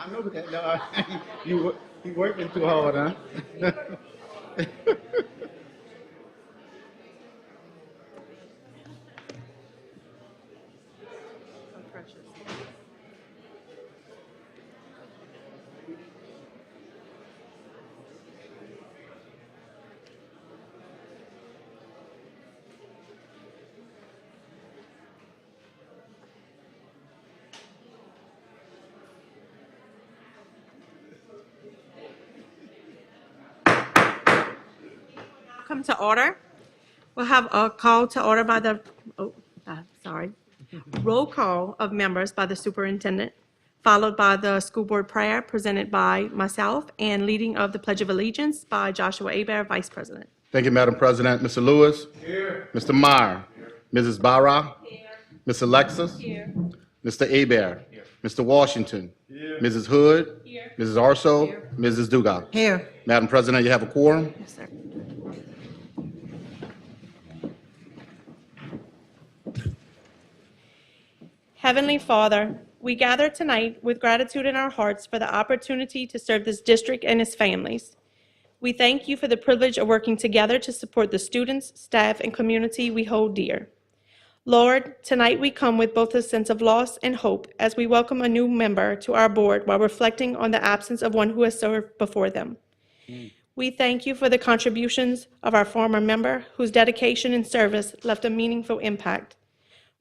I know that. No, you working too hard, huh? Come to order. We'll have a call to order by the, roll call of members by the superintendent, followed by the school board prayer presented by myself and leading of the Pledge of Allegiance by Joshua Hebert, Vice President. Thank you, Madam President. Mr. Lewis? Here. Mr. Meyer? Here. Mrs. Barra? Here. Ms. Alexis? Here. Mr. Hebert? Here. Mr. Washington? Here. Mrs. Hood? Here. Mrs. Arso? Here. Mrs. Dugas? Here. Madam President, you have a quorum? Yes, sir. Heavenly Father, we gather tonight with gratitude in our hearts for the opportunity to serve this district and its families. We thank you for the privilege of working together to support the students, staff, and community we hold dear. Lord, tonight we come with both a sense of loss and hope as we welcome a new member to our board while reflecting on the absence of one who has served before them. We thank you for the contributions of our former member whose dedication and service left a meaningful impact.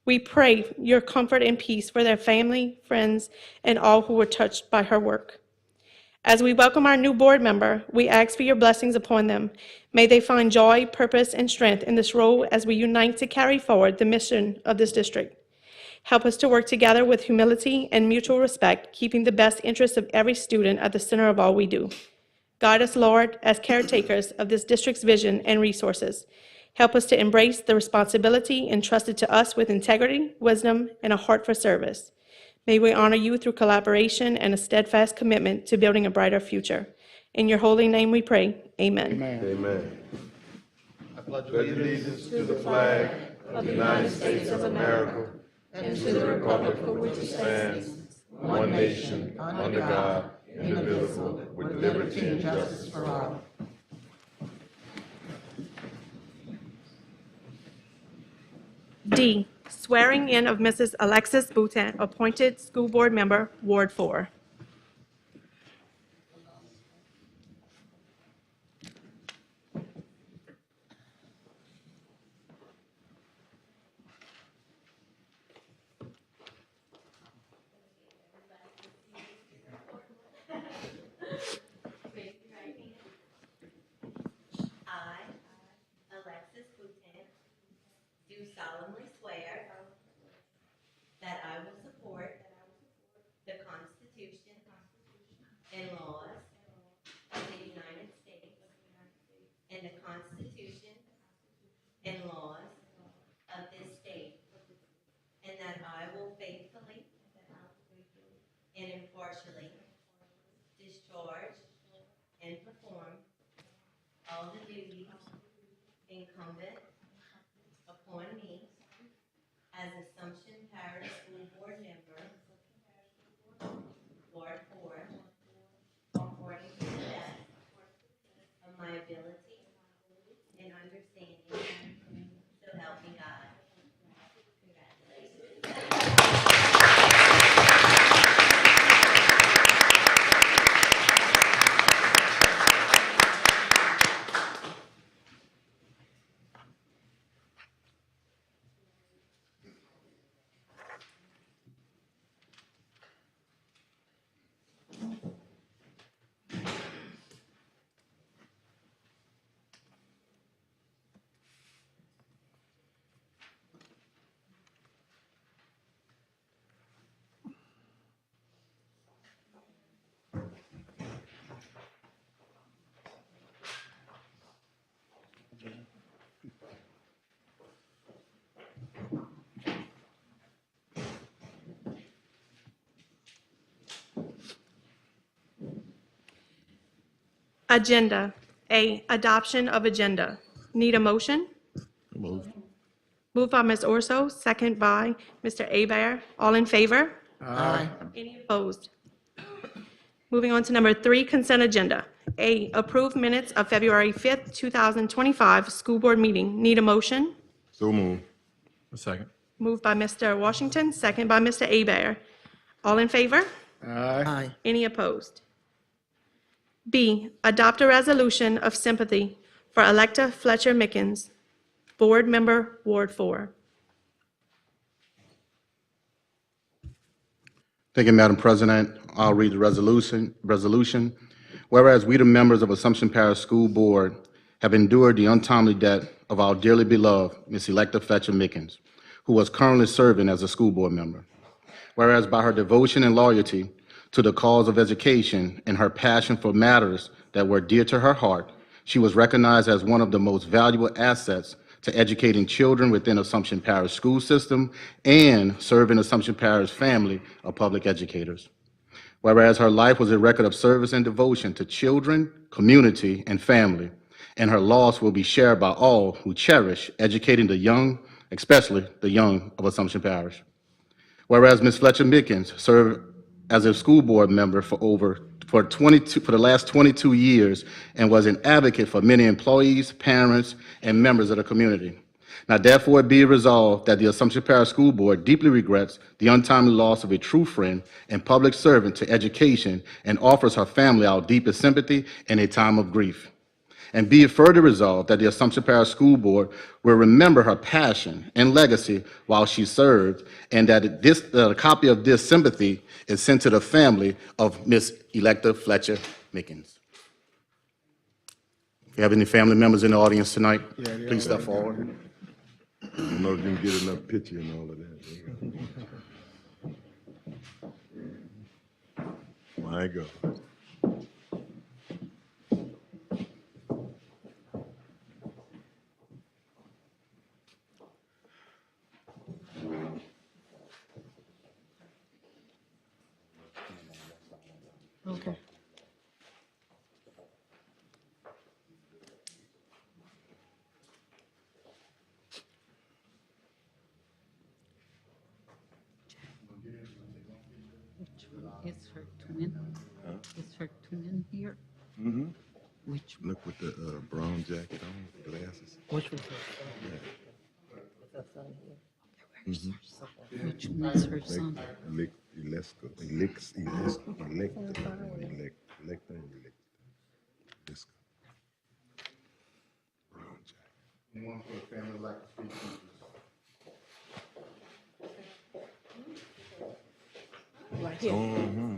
We pray your comfort and peace for their family, friends, and all who were touched by her work. As we welcome our new board member, we ask for your blessings upon them. May they find joy, purpose, and strength in this role as we unite to carry forward the mission of this district. Help us to work together with humility and mutual respect, keeping the best interests of every student at the center of all we do. Guide us, Lord, as caretakers of this district's vision and resources. Help us to embrace the responsibility entrusted to us with integrity, wisdom, and a heart for service. May we honor you through collaboration and a steadfast commitment to building a brighter future. In your holy name we pray. Amen. Amen. Amen. I pledge allegiance to the flag of the United States of America and to the republic for which it stands, one nation, under God, indivisible, with liberty and justice for all. D, swearing in of Mrs. Alexis Boutin, appointed school board member, Ward 4. I, Alexis Boutin, do solemnly swear that I will support the Constitution and laws of the United States and the Constitution and laws of this state, and that I will faithfully and impartially discharge and perform all the duties incumbent upon me as Assumption Parish School Board Member, Ward 4, according to the best of my ability and understanding, so help me God. Congratulations. Agenda. A, adoption of agenda. Need a motion? Moved. Moved by Ms. Orso, second by Mr. Hebert. All in favor? Aye. Any opposed? Moving on to number 3, consent agenda. A, approve minutes of February 5th, 2025, school board meeting. Need a motion? So move. A second. Moved by Mr. Washington, second by Mr. Abear. All in favor? Aye. Any opposed? B, adopt a resolution of sympathy for Electa Fletcher Mickens, board member, Ward 4. Thank you, Madam President. I'll read the resolution. Whereas we, the members of Assumption Parish School Board, have endured the untimely death of our dearly beloved Miss Electa Fletcher Mickens, who was currently serving as a school board member. Whereas by her devotion and loyalty to the cause of education and her passion for matters that were dear to her heart, she was recognized as one of the most valuable assets to educating children within Assumption Parish school system and serving Assumption Parish family of public educators. Whereas her life was a record of service and devotion to children, community, and family, and her loss will be shared by all who cherish educating the young, especially the young of Assumption Parish. Whereas Ms. Fletcher Mickens served as a school board member for the last 22 years and was an advocate for many employees, parents, and members of the community. Now, therefore, it be resolved that the Assumption Parish School Board deeply regrets the untimely loss of a true friend and public servant to education and offers her family our deepest sympathy in a time of grief. And be it further resolved that the Assumption Parish School Board will remember her passion and legacy while she served, and that a copy of this sympathy is sent to the family of Miss Electa Fletcher Mickens. If you have any family members in the audience tonight, please step forward. I don't know if you can get enough picture and all of that. My God. Okay. Is her twin? Is her twin here? Mm-hmm. Which Look with the brown jacket on, glasses. Which was her son? Which one's her son? Electa and Electa. Brown jacket. Anyone for the family like to speak? Right here. Mm-hmm.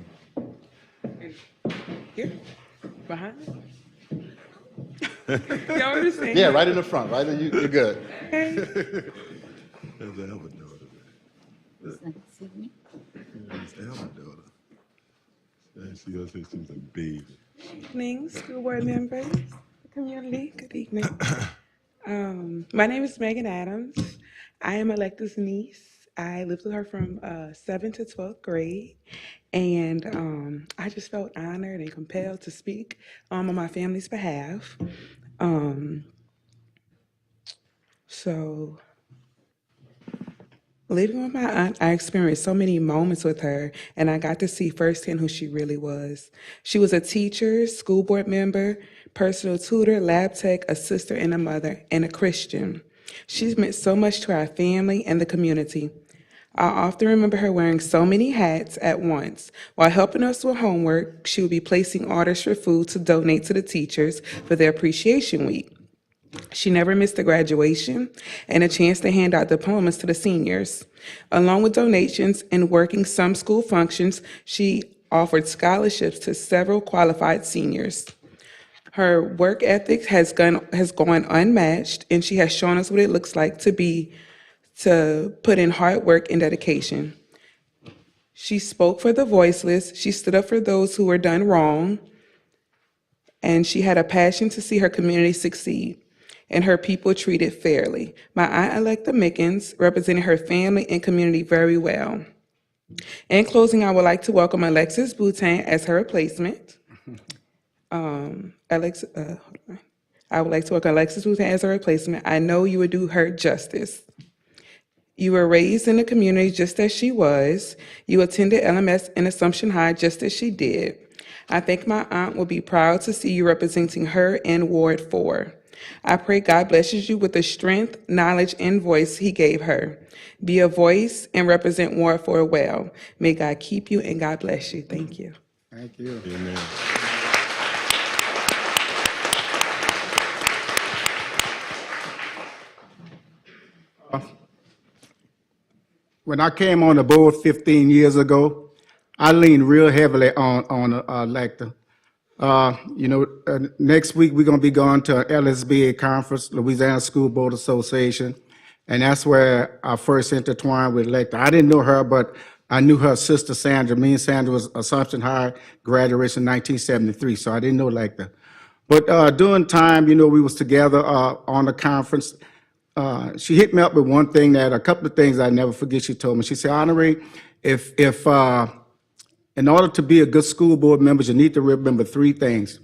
Here? Behind? Y'all understand? Yeah, right in the front, right? You're good. That's Alva daughter. Is that Sydney? That's Alva daughter. She also seems a baby. Good evening, school board members, community. Good evening. My name is Megan Adams. I am Electa's niece. I lived with her from 7th to 12th grade, and I just felt honored and compelled to speak on my family's behalf. So, living with my aunt, I experienced so many moments with her, and I got to see firsthand who she really was. She was a teacher, school board member, personal tutor, lab tech, a sister and a mother, and a Christian. She's meant so much to our family and the community. I often remember her wearing so many hats at once. While helping us with homework, she would be placing orders for food to donate to the teachers for their appreciation week. She never missed a graduation and a chance to hand out diplomas to the seniors. Along with donations and working some school functions, she offered scholarships to several qualified seniors. Her work ethic has gone unmatched, and she has shown us what it looks like to put in hard work and dedication. She spoke for the voiceless, she stood up for those who were done wrong, and she had a passion to see her community succeed and her people treated fairly. My aunt Electa Mickens represented her family and community very well. In closing, I would like to welcome Alexis Boutin as her replacement. I would like to welcome Alexis Boutin as her replacement. I know you would do her justice. You were raised in the community just as she was. You attended LMS in Assumption High just as she did. I think my aunt will be proud to see you representing her in Ward 4. I pray God blesses you with the strength, knowledge, and voice He gave her. Be a voice and represent Ward 4 well. May God keep you and God bless you. Thank you. Thank you. Amen. When I came on the board 15 years ago, I leaned real heavily on Electa. Next week we're going to be going to an LSBA conference, Louisiana School Board Association, and that's where I first intertwined with Electa. I didn't know her, but I knew her sister Sandra. Me and Sandra was Assumption High graduation in 1973, so I didn't know Electa. But during time, we was together on the conference. She hit me up with one thing a couple of things I never forget. She told me. She said, "Honoré, if in order to be a good school board member, you need to remember three things."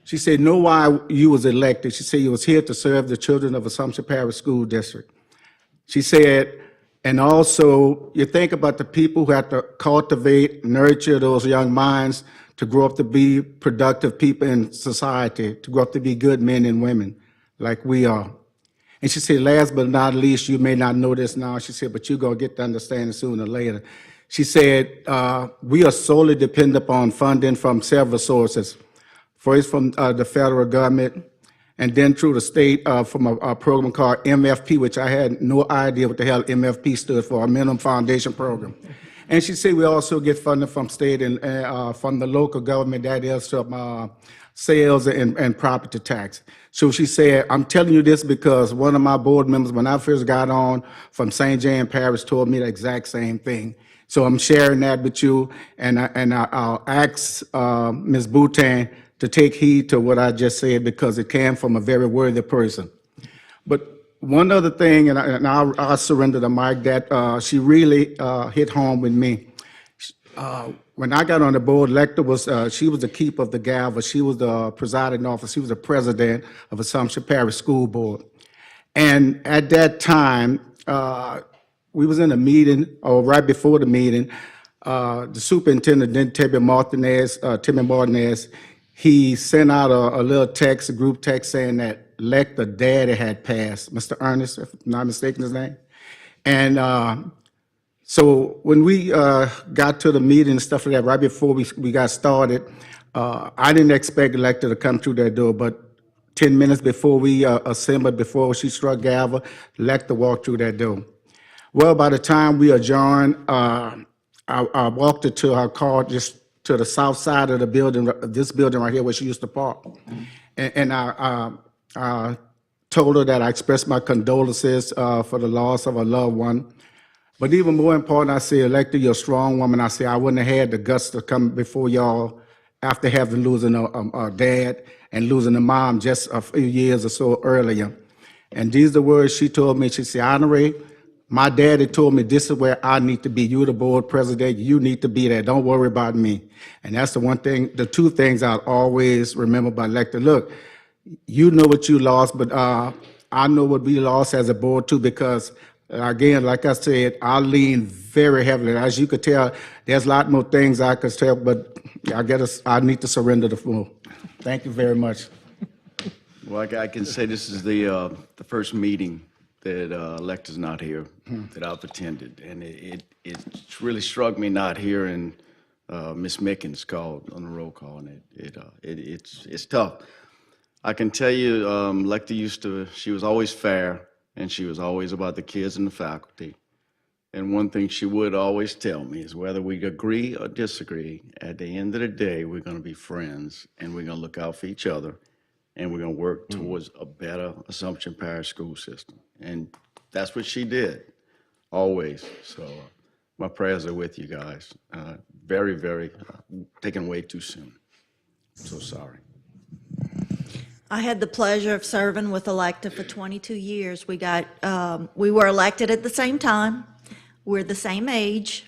She said, "Know why you was elected." She said, "You was here to serve the children of Assumption Parish School District." She said, "And also you think about the people who have to cultivate, nurture those young minds to grow up to be productive people in society, to grow up to be good men and women like we are." And she said, last but not least, you may not know this now, she said, but you're going to get to understand it sooner or later. She said, we are solely dependent upon funding from several sources. First from the federal government, and then through the state from a program called MFP, which I had no idea what the hell MFP stood for, a minimum foundation program. And she said we also get funding from state and from the local government, that is from sales and property tax. So she said, I'm telling you this because one of my board members, when I first got on from St. James Parish, told me the exact same thing. So I'm sharing that with you, and I'll ask Ms. Boutin to take heed to what I just said because it came from a very worthy person. But one other thing, and I'll surrender the mic, that she really hit home with me. When I got on the board, Electa she was the keeper of the gavel. She was the presiding officer. She was the president of Assumption Parish School Board. And at that time, we was in a meeting, or right before the meeting, the superintendent, Timmy Martinez, he sent out a little text, a group text saying that Electa daddy had passed, Mr. Ernest, if I'm not mistaken his name. And so when we got to the meeting and stuff like that, right before we got started, I didn't expect Electa to come through that door, but 10 minutes before we assembled, before she struck gavel, Electa walked through that door. Well, by the time we adjourned, I walked her to her car just to the south side of the building, this building right here where she used to park. And I told her that I expressed my condolences for the loss of a loved one. But even more important, I said, Electa, you're a strong woman. I said, I wouldn't have had the guts to come before y'all after having losing a dad and losing a mom just a few years or so earlier. And these are the words she told me. She said, Honoré, my daddy told me this is where I need to be. You're the board president. You need to be there. Don't worry about me. And that's the one thing, the two things I'll always remember about Electa. Look, you know what you lost, but I know what we lost as a board too, because again, like I said, I lean very heavily. As you could tell, there's a lot more things I could tell, but I need to surrender the floor. Thank you very much. Well, I can say this is the first meeting that Electa's not here that I've attended, and it really struck me not hearing Miss Mickens called on the roll call, and it's tough. I can tell you, Electa she was always fair, and she was always about the kids and the faculty. And one thing she would always tell me is whether we agree or disagree, at the end of the day, we're going to be friends, and we're going to look out for each other, and we're going to work towards a better Assumption Parish school system. And that's what she did, always. So my prayers are with you guys. Very, very taken way too soon. So sorry. I had the pleasure of serving with Electa for 22 years. We were elected at the same time. We're the same age.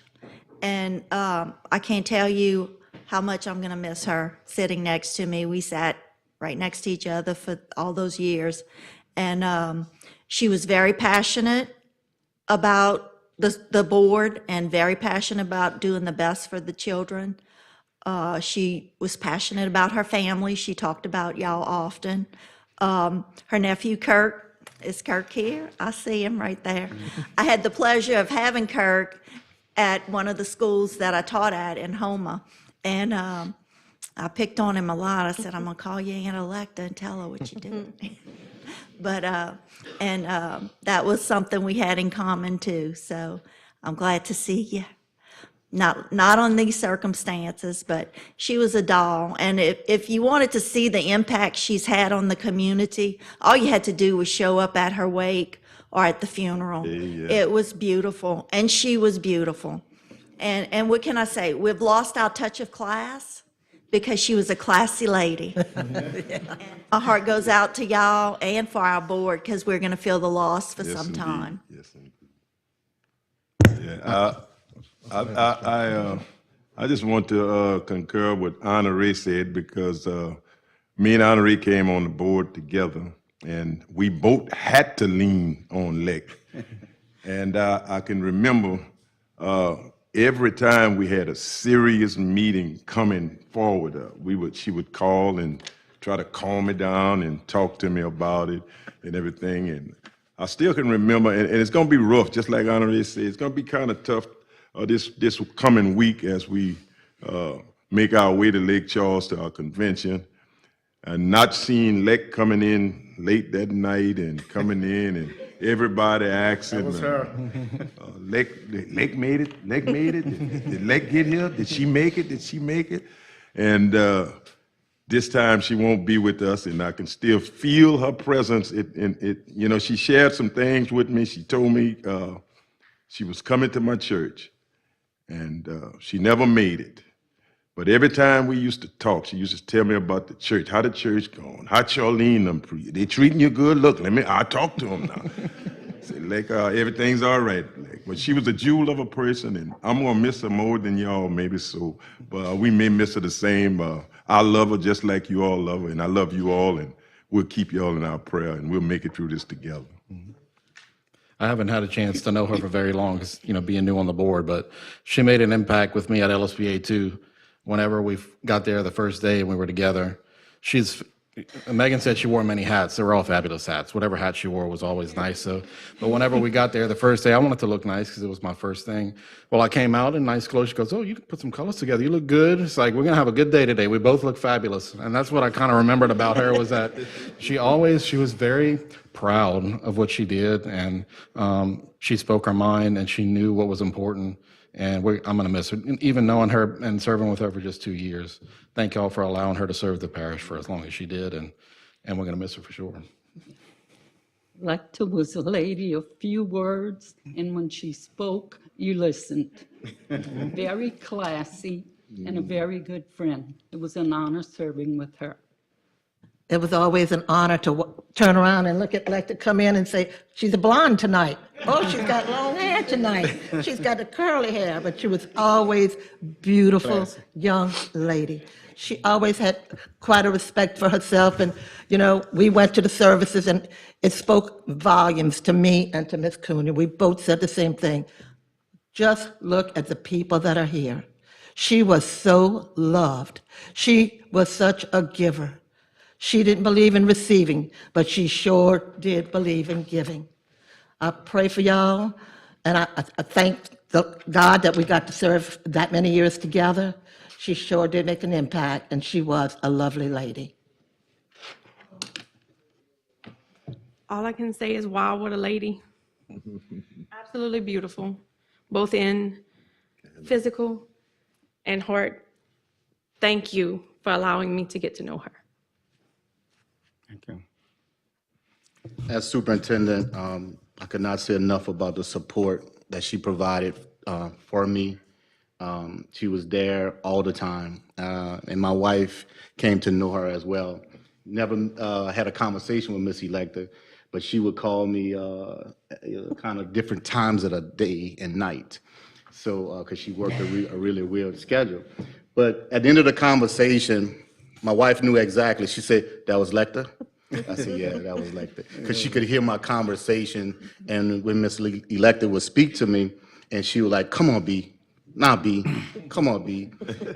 And I can't tell you how much I'm going to miss her sitting next to me. We sat right next to each other for all those years. And she was very passionate about the board and very passionate about doing the best for the children. She was passionate about her family. She talked about y'all often. Her nephew Kirk, is Kirk here? I see him right there. I had the pleasure of having Kirk at one of the schools that I taught at in Homa. And I picked on him a lot. I said, I'm gonna call you Aunt Electa and tell her what you did. But, that was something we had in common too. So I'm glad to see you. Not on these circumstances, but she was a doll. And if you wanted to see the impact she's had on the community, all you had to do was show up at her wake or at the funeral. Yeah. It was beautiful, and she was beautiful. And what can I say? We've lost our touch of class because she was a classy lady. Our heart goes out to y'all and for our board because we're going to feel the loss for Yes, some indeed. time. Yes, indeed. Yeah, I just want to concur with Honoré said, because me and Honoré came on the board together, and we both had to lean on Lek. And I can remember every time we had a serious meeting coming forward, she would call and try to calm me down and talk to me about it and everything. And I still can remember, and it's going to be rough, just like Honoré said. It's going to be kind of tough this coming week as we make our way to Lake Charles to our convention, and not seeing Lek coming in late that night and coming in and everybody asking. That was her. Lek made it? Lek made it? Did Lek get here? Did she make it? Did she make it? And this time she won't be with us, and I can still feel her presence. You know, she shared some things with me. She told me she was coming to my church, and she never made it. But every time we used to talk, she used to tell me about the church, how the church going, how Charlene them preach. They treating you good? Look, I'll talk to them now. Say, like, everything's all right. Like, but she was a jewel of a person, and I'm gonna miss her more than y'all, maybe so. But we may miss her the same. I love her just like you all love her, and I love you all, and we'll keep you all in our prayer, and we'll make it through this together. I haven't had a chance to know her for very long, 'cause, being new on the board, but she made an impact with me at LSBA too. Whenever we got there the first day and we were together, Megan said she wore many hats. They were all fabulous hats. Whatever hat she wore was always nice. So, but whenever we got there the first day, I wanted to look nice because it was my first thing. Well, I came out in nice clothes. She goes, "Oh, you can put some colors together. You look good." It's like, we're going to have a good day today. We both look fabulous. And that's what I kind of remembered about her, was that she was very proud of what she did. And she spoke her mind, and she knew what was important. And I'm going to miss her, even knowing her and serving with her for just 2 years. Thank y'all for allowing her to serve the parish for as long as she did, and we're going to miss her for sure. Electa was a lady of few words, and when she spoke, you listened. Very classy and a very good friend. It was an honor serving with her. It was always an honor to turn around and look at Electa come in and say, she's a blonde tonight. Oh, she's got long hair tonight. She's got the curly hair, but she was always beautiful young lady. She always had quite a respect for herself. And, we went to the services and it spoke volumes to me and to Miss Cooney. We both said the same thing. Just look at the people that are here. She was so loved. She was such a giver. She didn't believe in receiving, but she sure did believe in giving. I pray for y'all, and I thank God that we got to serve that many years together. She sure did make an impact, and she was a lovely lady. All I can say is, wow, what a lady. Absolutely beautiful, both in physical and heart. Thank you for allowing me to get to know her. Thank you. As superintendent, I could not say enough about the support that she provided for me. She was there all the time, and my wife came to know her as well. Never had a conversation with Miss Electa, but she would call me kind of different times of the day and night. So, because she worked a really weird schedule. But at the end of the conversation, my wife knew exactly. She said, "That was Electa?" I said, "Yeah, that was Electa." Because she could hear my conversation, and when Miss Electa would speak to me, and she was like, "Come on, B, Nah, B. Come on, B.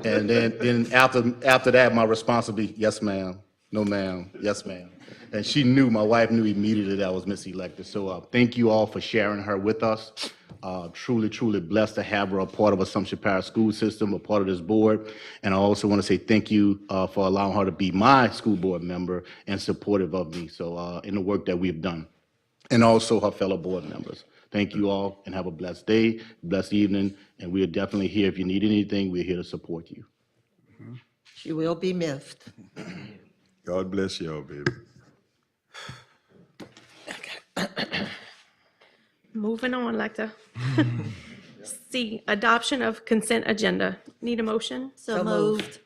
And then after that, my response would be, yes, ma'am. No, ma'am. Yes, ma'am. And she knew, my wife knew immediately that was Miss Electa. So thank you all for sharing her with us. Truly, truly blessed to have her a part of Assumption Parish School System, a part of this board. And I also want to say thank you for allowing her to be my school board member and supportive of me. So in the work that we've done. And also her fellow board members. Thank you all and have a blessed day, blessed evening. And we are definitely here. If you need anything, we're here to support you. She will be missed. God bless y'all, baby. Moving on, Electa. C, adoption of consent agenda. Need a motion? So moved.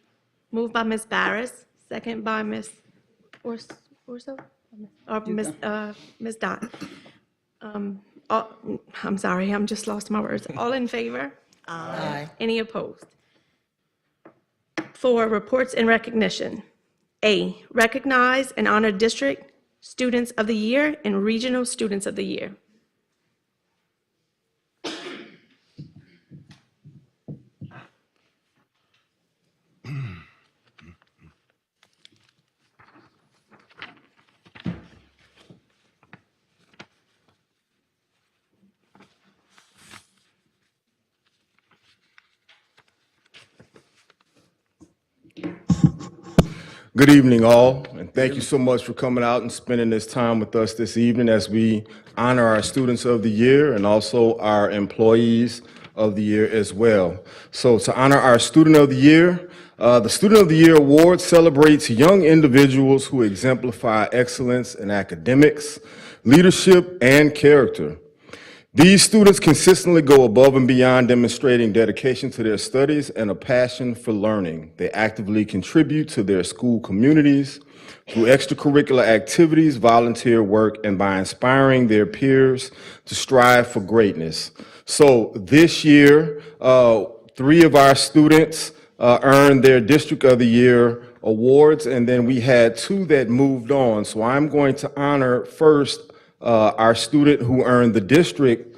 Moved by Ms. Barris, second by Ms. Orso? Or Ms. Dot. I'm sorry, I'm just lost my words. All in favor? Aye. Any opposed? 4, reports and recognition. A, recognize and honor district students of the year and regional students of the year. Good evening, all, and thank you so much for coming out and spending this time with us this evening as we honor our students of the year and also our employees of the year as well. So to honor our student of the year, the Student of the Year Award celebrates young individuals who exemplify excellence in academics, leadership, and character. These students consistently go above and beyond, demonstrating dedication to their studies and a passion for learning. They actively contribute to their school communities through extracurricular activities, volunteer work, and by inspiring their peers to strive for greatness. So this year, 3 of our students earned their District of the Year awards, and then we had 2 that moved on. So I'm going to honor first our student who earned the District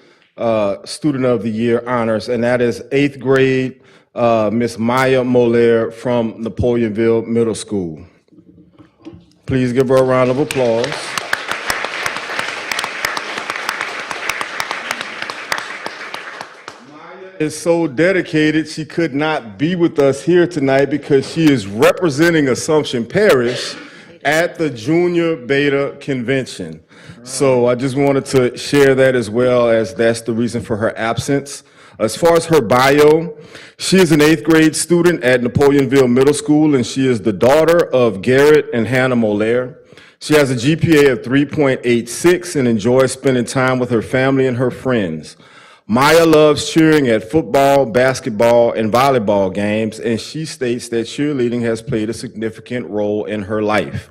Student of the Year honors, and that is 8th grade Miss Maya Moller from Napoleonville Middle School. Please give her a round of applause. Is so dedicated she could not be with us here tonight because she is representing Assumption Parish at the Junior Beta Convention. So I just wanted to share that as well, as that's the reason for her absence. As far as her bio, she is an 8th grade student at Napoleonville Middle School, and she is the daughter of Garrett and Hannah Moller. She has a GPA of 3.86 and enjoys spending time with her family and her friends. Maya loves cheering at football, basketball, and volleyball games, and she states that cheerleading has played a significant role in her life.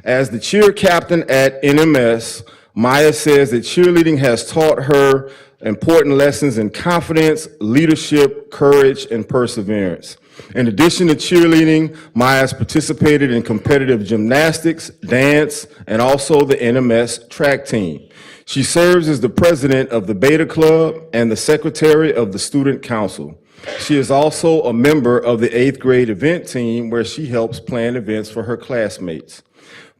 As the cheer captain at NMS, Maya says that cheerleading has taught her important lessons in confidence, leadership, courage, and perseverance. In addition to cheerleading, Maya has participated in competitive gymnastics, dance, and also the NMS track team. She serves as the president of the Beta Club and the secretary of the Student Council. She is also a member of the 8th grade event team, where she helps plan events for her classmates.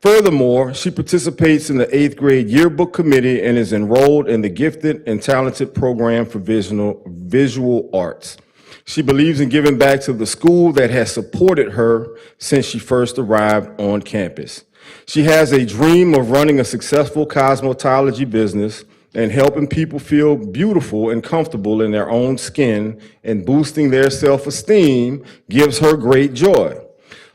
Furthermore, she participates in the 8th grade yearbook committee and is enrolled in the Gifted and Talented program for visual arts. She believes in giving back to the school that has supported her since she first arrived on campus. She has a dream of running a successful cosmetology business and helping people feel beautiful and comfortable in their own skin, and boosting their self-esteem gives her great joy.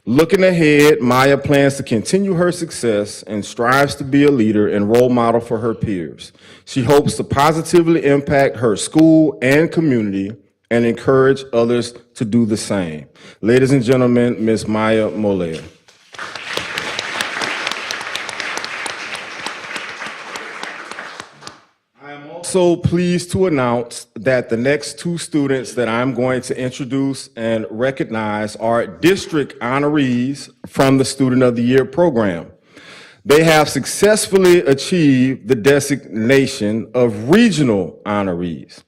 Looking ahead, Maya plans to continue her success and strives to be a leader and role model for her peers. She hopes to positively impact her school and community and encourage others to do the same. Ladies and gentlemen, Ms. Maya Moller. So pleased to announce that the next 2 students that I'm going to introduce and recognize are district honorees from the Student of the Year program. They have successfully achieved the designation of regional honorees.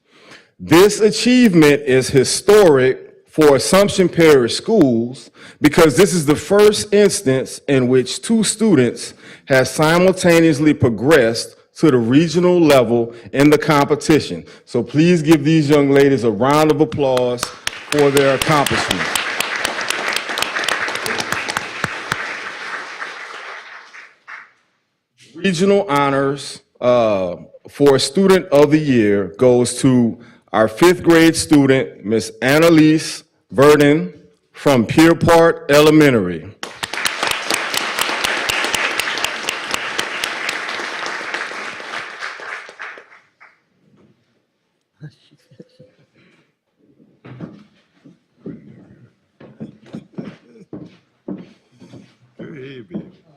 This achievement is historic for Assumption Parish Schools because this is the first instance in which two students have simultaneously progressed to the regional level in the competition. So please give these young ladies a round of applause for their accomplishment. Regional honors for Student of the Year goes to our 5th grade student, Miss Annalise Verdon from Pierpont Elementary.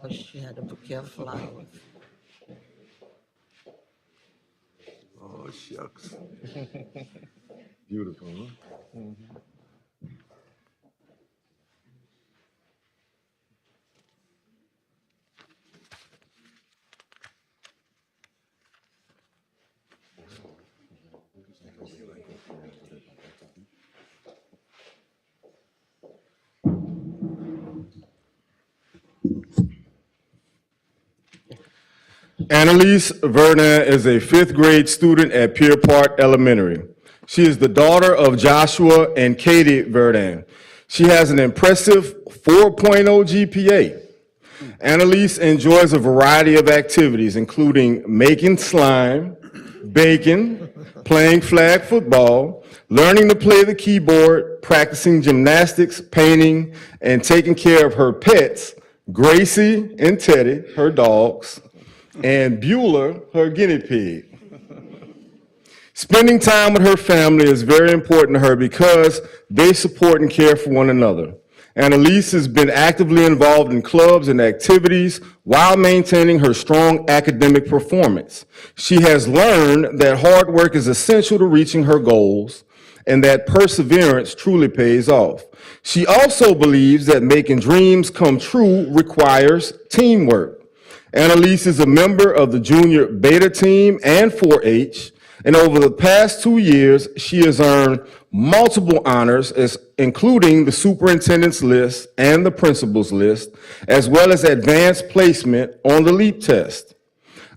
Oh, she had a bouquet of flowers. Oh, shucks. Beautiful, huh? Annalise Verdun is a 5th grade student at Pierpont Elementary. She is the daughter of Joshua and Katie Verdun. She has an impressive 4.0 GPA. Annalise enjoys a variety of activities, including making slime, baking, playing flag football, learning to play the keyboard, practicing gymnastics, painting, and taking care of her pets, Gracie and Teddy, her dogs, and Beulah, her guinea pig. Spending time with her family is very important to her because they support and care for one another. Annalise has been actively involved in clubs and activities while maintaining her strong academic performance. She has learned that hard work is essential to reaching her goals and that perseverance truly pays off. She also believes that making dreams come true requires teamwork. Annalise is a member of the junior beta team and 4-H, and over the past 2 years, she has earned multiple honors, including the superintendent's list and the principal's list, as well as advanced placement on the LEAP test.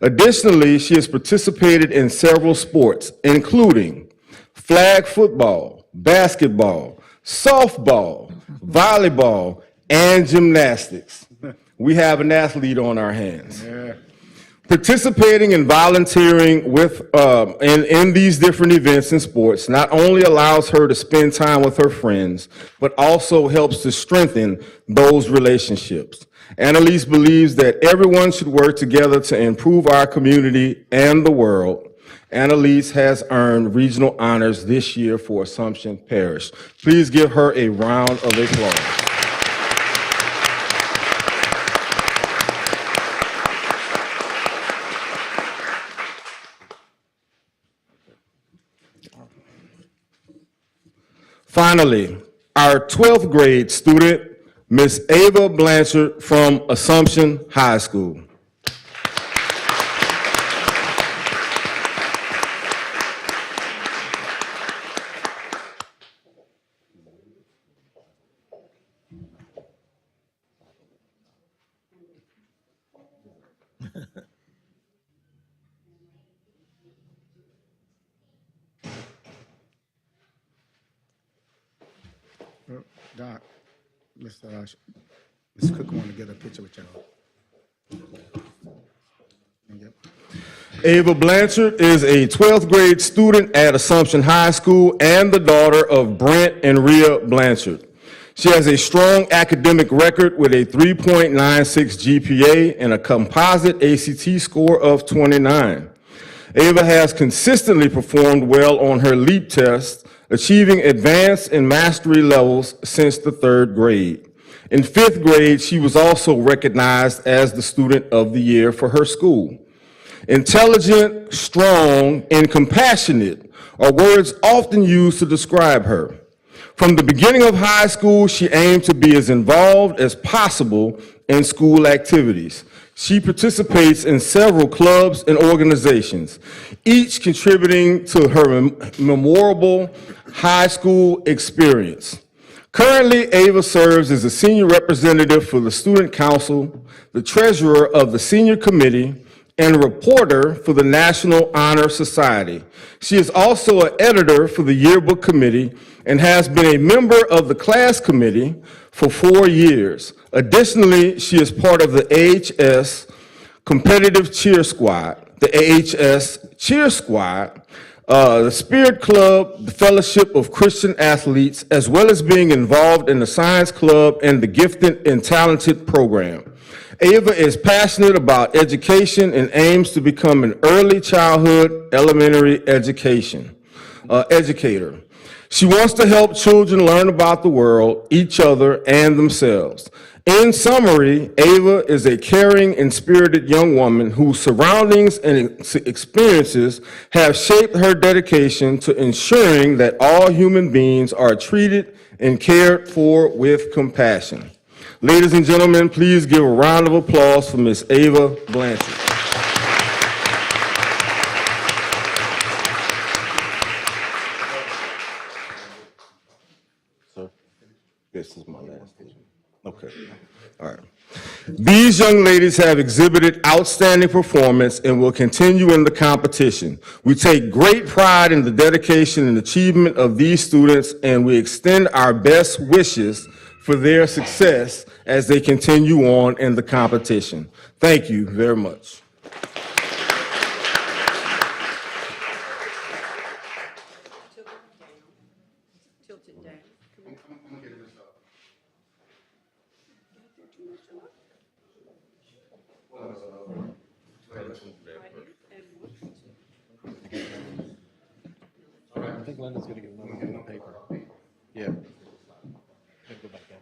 Additionally, she has participated in several sports, including flag football, basketball, softball, volleyball, and gymnastics. We have an athlete on our hands. Yeah. Participating and volunteering with in these different events and sports not only allows her to spend time with her friends, but also helps to strengthen those relationships. Annalise believes that everyone should work together to improve our community and the world. Annalise has earned regional honors this year for Assumption Parish. Please give her a round of applause. Finally, our 12th grade student, Miss Ava Blanchard from Assumption High School. Doc, Ms. Cook want to get a picture with y'all. Yep. Ava Blanchard is a 12th grade student at Assumption High School and the daughter of Brent and Rhea Blanchard. She has a strong academic record with a 3.96 GPA and a composite ACT score of 29. Ava has consistently performed well on her LEAP test, achieving advanced and mastery levels since the 3rd grade. In 5th grade, she was also recognized as the Student of the Year for her school. Intelligent, strong, and compassionate are words often used to describe her. From the beginning of high school, she aimed to be as involved as possible in school activities. She participates in several clubs and organizations, each contributing to her memorable high school experience. Currently, Ava serves as the senior representative for the Student Council, the treasurer of the senior committee, and a reporter for the National Honor Society. She is also an editor for the yearbook committee and has been a member of the class committee for 4 years. Additionally, she is part of the AHS Competitive Cheer Squad, the AHS Cheer Squad, the Spirit Club, the Fellowship of Christian Athletes, as well as being involved in the Science Club and the Gifted and Talented program. Ava is passionate about education and aims to become an early childhood elementary educator. She wants to help children learn about the world, each other, and themselves. In summary, Ava is a caring and spirited young woman whose surroundings and experiences have shaped her dedication to ensuring that all human beings are treated and cared for with compassion. Ladies and gentlemen, please give a round of applause for Miss Ava Blanchard. Sir, this is my last statement. Okay, all right. These young ladies have exhibited outstanding performance and will continue in the competition. We take great pride in the dedication and achievement of these students, and we extend our best wishes for their success as they continue on in the competition. Thank you very much. I think Linda's gonna get another paper. Yeah. Go back down.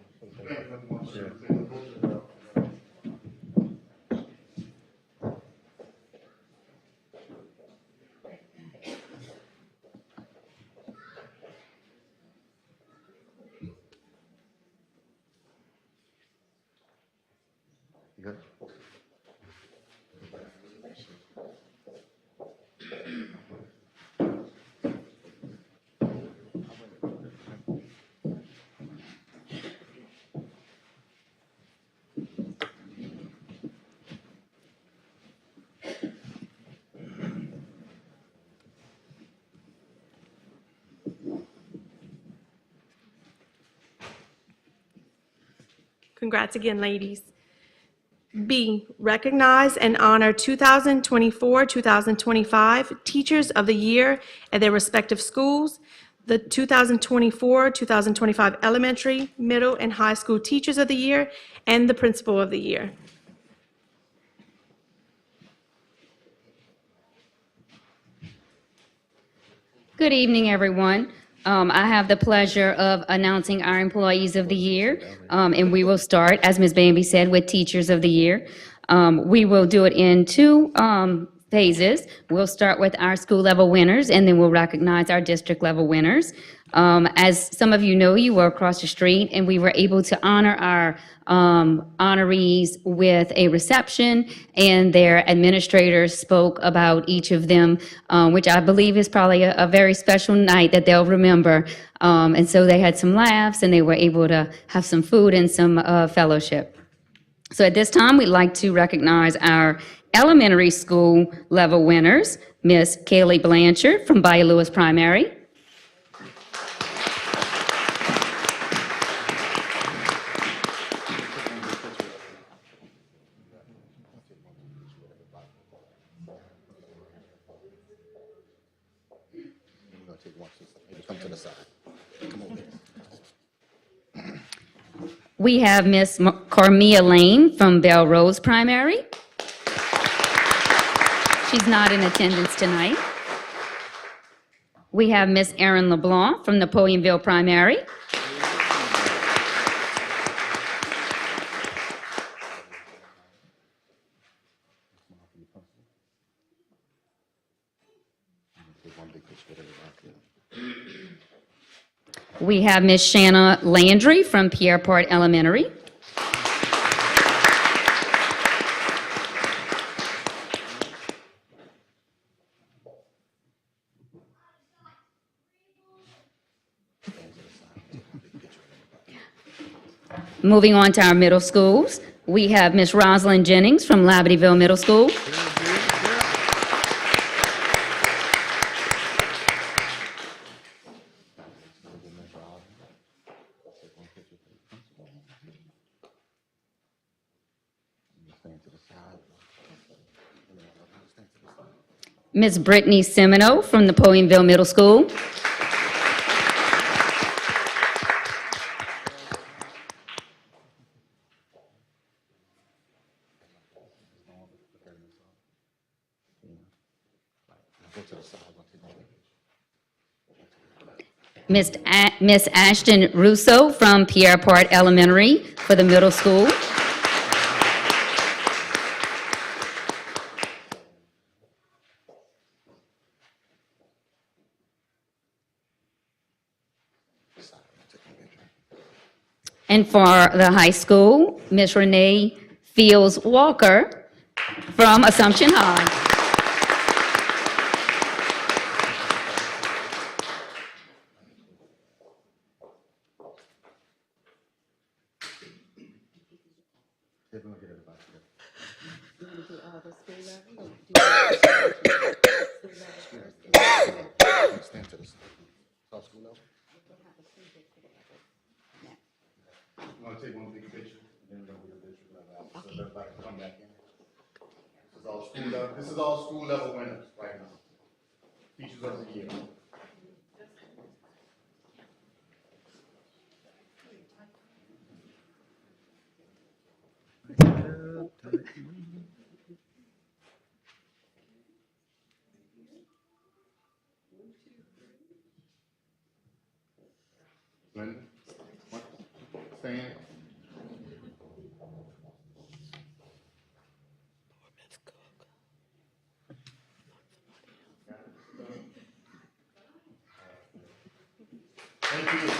Good. Congrats again, ladies. B, recognize and honor 2024-2025 Teachers of the Year at their respective schools, the 2024-2025 Elementary, Middle, and High School Teachers of the Year, and the Principal of the Year. Good evening, everyone. I have the pleasure of announcing our Employees of the Year, and we will start, as Ms. Bamby said, with Teachers of the Year. We will do it in two phases. We'll start with our school-level winners, and then we'll recognize our district-level winners. As some of you know, you were across the street, and we were able to honor our honorees with a reception, and their administrators spoke about each of them, which I believe is probably a very special night that they'll remember. And so they had some laughs, and they were able to have some food and some fellowship. So at this time, we'd like to recognize our elementary school level winners, Miss Kaylee Blanchard from Bayou Lewis Primary. We have Miss Carmia Lane from Bell Rose Primary. She's not in attendance tonight. We have Miss Erin LeBlanc from Napoleonville Primary. We have Miss Shanna Landry from Pierre Part Elementary. Moving on to our middle schools, we have Miss Rosalind Jennings from Labadie Middle School. Miss Brittany Semino from Napoleonville Middle School. Miss Ashton Russo from Pierre Part Elementary for the middle school. And for the high school, Miss Renee Fields Walker from Assumption High. Stand to the side. All school level? You want to take one big picture? Then we're going to get a picture of that. So everybody can come back in. This is all school level. This is all school level winners right now. Teachers of the year. Linda, stand. Thank you.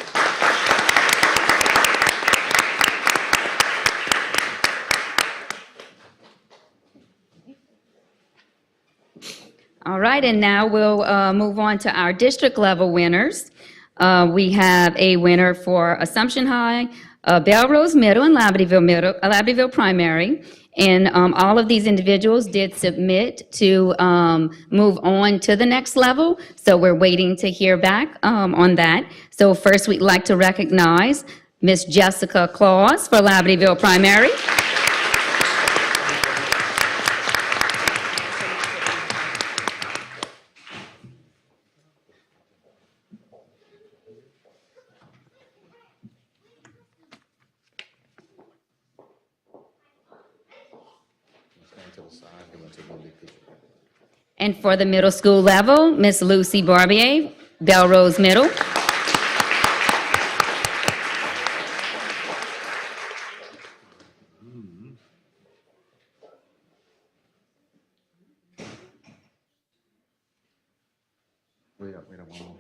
All right, and now we'll move on to our district level winners. We have a winner for Assumption High, Belrose Middle, and Labadieville Primary. And all of these individuals did submit to move on to the next level. So we're waiting to hear back on that. So first, we'd like to recognize Miss Jessica Claus for Labadieville Primary. Stand to the side. We're going to take one big picture. And for the middle school level, Miss Lucy Barbier, Belrose Middle. Wait up, one more.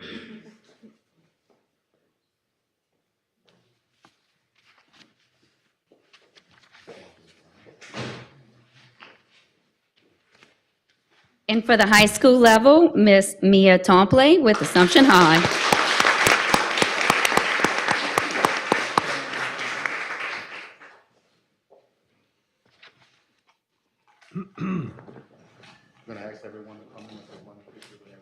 And for the high school level, Miss Mia Tompley with Assumption High. I'm going to ask everyone to come in and take one picture with everyone.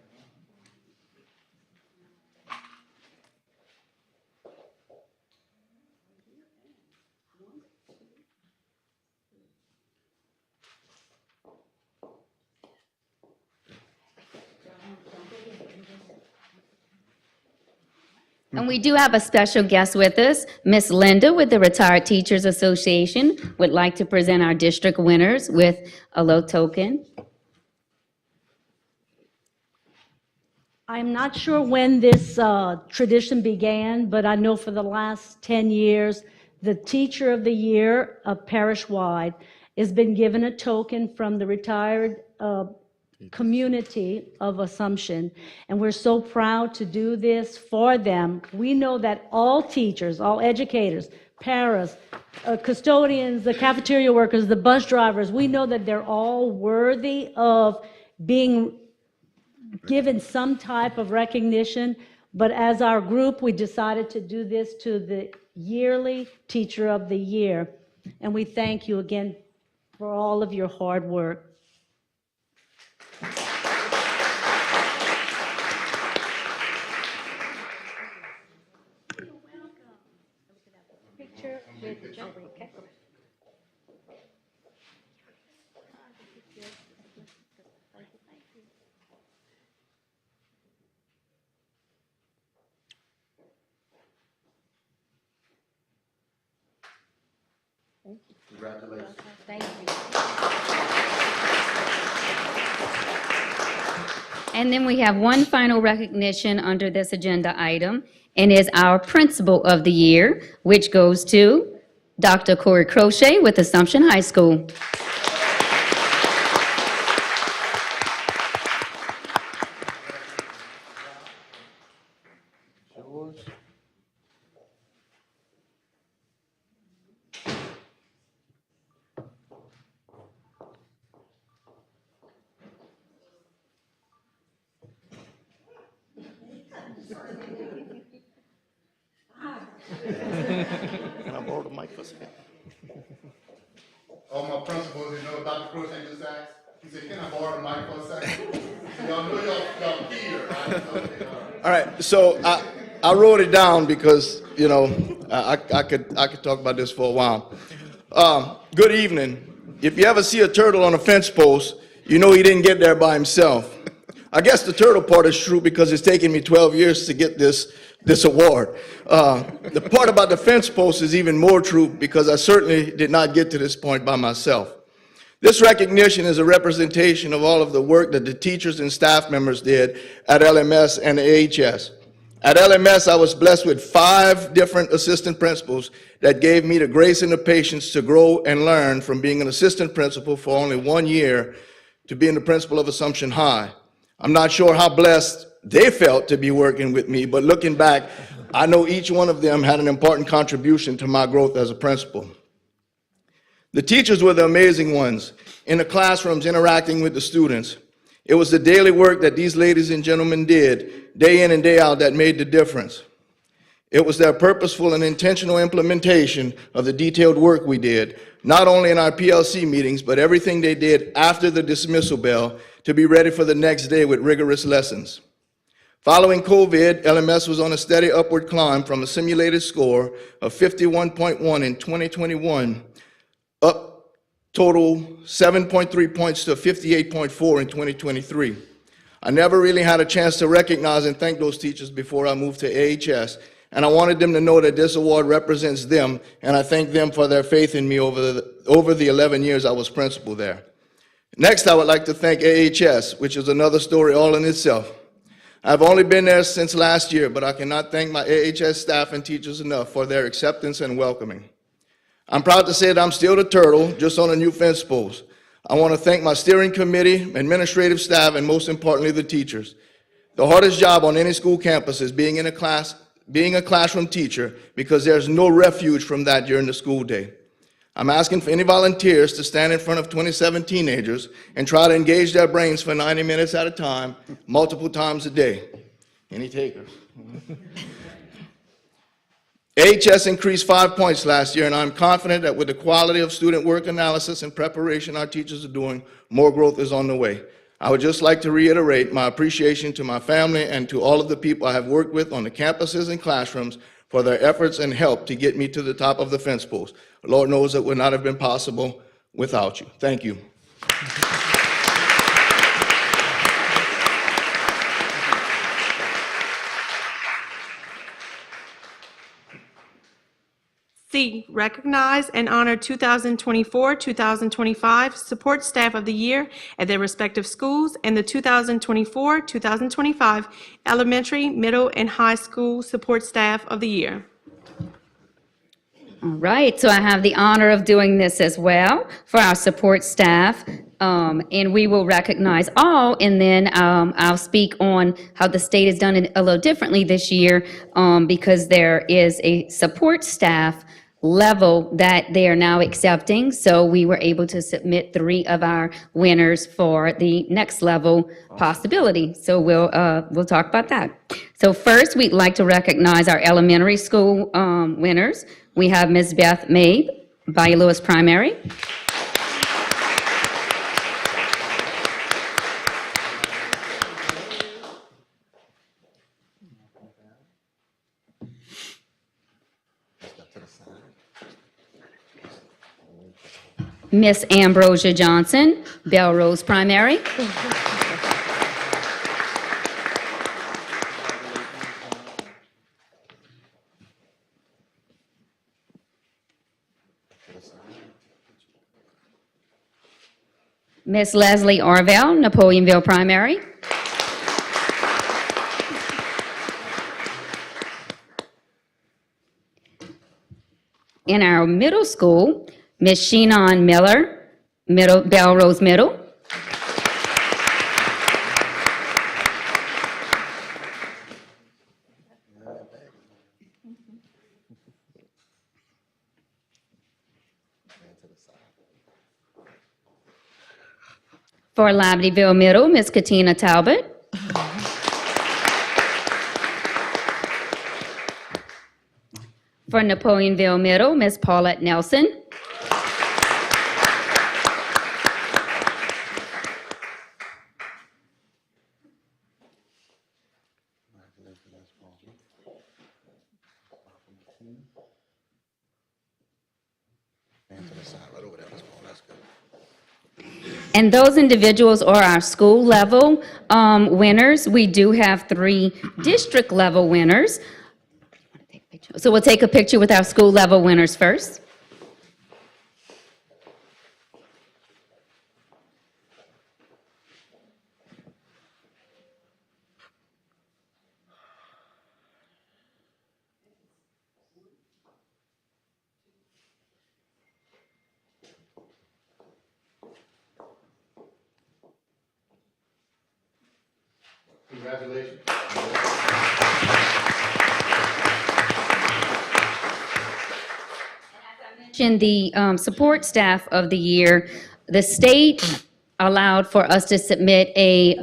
And we do have a special guest with us, Miss Linda with the Retired Teachers Association, would like to present our district winners with a low token. I'm not sure when this tradition began, but I know for the last 10 years, the Teacher of the Year parish-wide has been given a token from the retired community of Assumption, and we're so proud to do this for them. We know that all teachers, all educators, paras, custodians, the cafeteria workers, the bus drivers, we know that they're all worthy of being given some type of recognition. But as our group, we decided to do this to the yearly Teacher of the Year. And we thank you again for all of your hard work. Picture with Joey, okay? Congratulations. Thank you. And then we have one final recognition under this agenda item, and is our Principal of the Year, which goes to Dr. Corey Crochet with Assumption High School. Can I borrow the mic for a second? All my principals, you know what Dr. Crochet just asked? He said, can I borrow the mic for a second? Y'all know y'all here, right? Okay, all right, so I wrote it down because, you know, I could talk about this for a while. Good evening. If you ever see a turtle on a fence post, you know he didn't get there by himself. I guess the turtle part is true because it's taken me 12 years to get this award. The part about the fence post is even more true because I certainly did not get to this point by myself. This recognition is a representation of all of the work that the teachers and staff members did at LMS and AHS. At LMS, I was blessed with 5 different assistant principals that gave me the grace and the patience to grow and learn from being an assistant principal for only 1 year to being the principal of Assumption High. I'm not sure how blessed they felt to be working with me, but looking back, I know each one of them had an important contribution to my growth as a principal. The teachers were the amazing ones in the classrooms interacting with the students. It was the daily work that these ladies and gentlemen did, day in and day out, that made the difference. It was their purposeful and intentional implementation of the detailed work we did, not only in our PLC meetings, but everything they did after the dismissal bell to be ready for the next day with rigorous lessons. Following COVID, LMS was on a steady upward climb from a simulated score of 51.1 in 2021, up total 7.3 points to 58.4 in 2023. I never really had a chance to recognize and thank those teachers before I moved to AHS, and I wanted them to know that this award represents them, and I thank them for their faith in me over the 11 years I was principal there. Next, I would like to thank AHS, which is another story all in itself. I've only been there since last year, but I cannot thank my AHS staff and teachers enough for their acceptance and welcoming. I'm proud to say that I'm still the turtle, just on a new fence post. I want to thank my steering committee, administrative staff, and most importantly, the teachers. The hardest job on any school campus is being a classroom teacher, because there's no refuge from that during the school day. I'm asking for any volunteers to stand in front of 27 teenagers and try to engage their brains for 90 minutes at a time, multiple times a day. Any takers? AHS increased 5 points last year, and I'm confident that with the quality of student work analysis and preparation our teachers are doing, more growth is on the way. I would just like to reiterate my appreciation to my family and to all of the people I have worked with on the campuses and classrooms for their efforts and help to get me to the top of the fence post. Lord knows it would not have been possible without you. Thank you. C, recognize and honor 2024-2025 Support Staff of the Year at their respective schools and the 2024-2025 Elementary, Middle, and High School Support Staff of the Year. All right, so I have the honor of doing this as well for our support staff, and we will recognize all, and then I'll speak on how the state has done it a little differently this year, because there is a support staff level that they are now accepting. So we were able to submit 3 of our winners for the next level possibility. So we'll talk about that. So first, we'd like to recognize our elementary school winners. We have Ms. Beth Mabe, Bayou Lewis Primary. Miss Ambrosia Johnson, Belrose Primary. Miss Leslie Arvell, Napoleonville Primary. In our middle school, Miss Sheenon Miller, Belrose Middle. For Libertyville Middle, Miss Katina Talbot. For Napoleonville Middle, Miss Paulette Nelson. And those individuals are our school level winners. We do have 3 district level winners. So we'll take a picture with our school level winners first. Congratulations. In the support staff of the year, the state allowed for us to submit a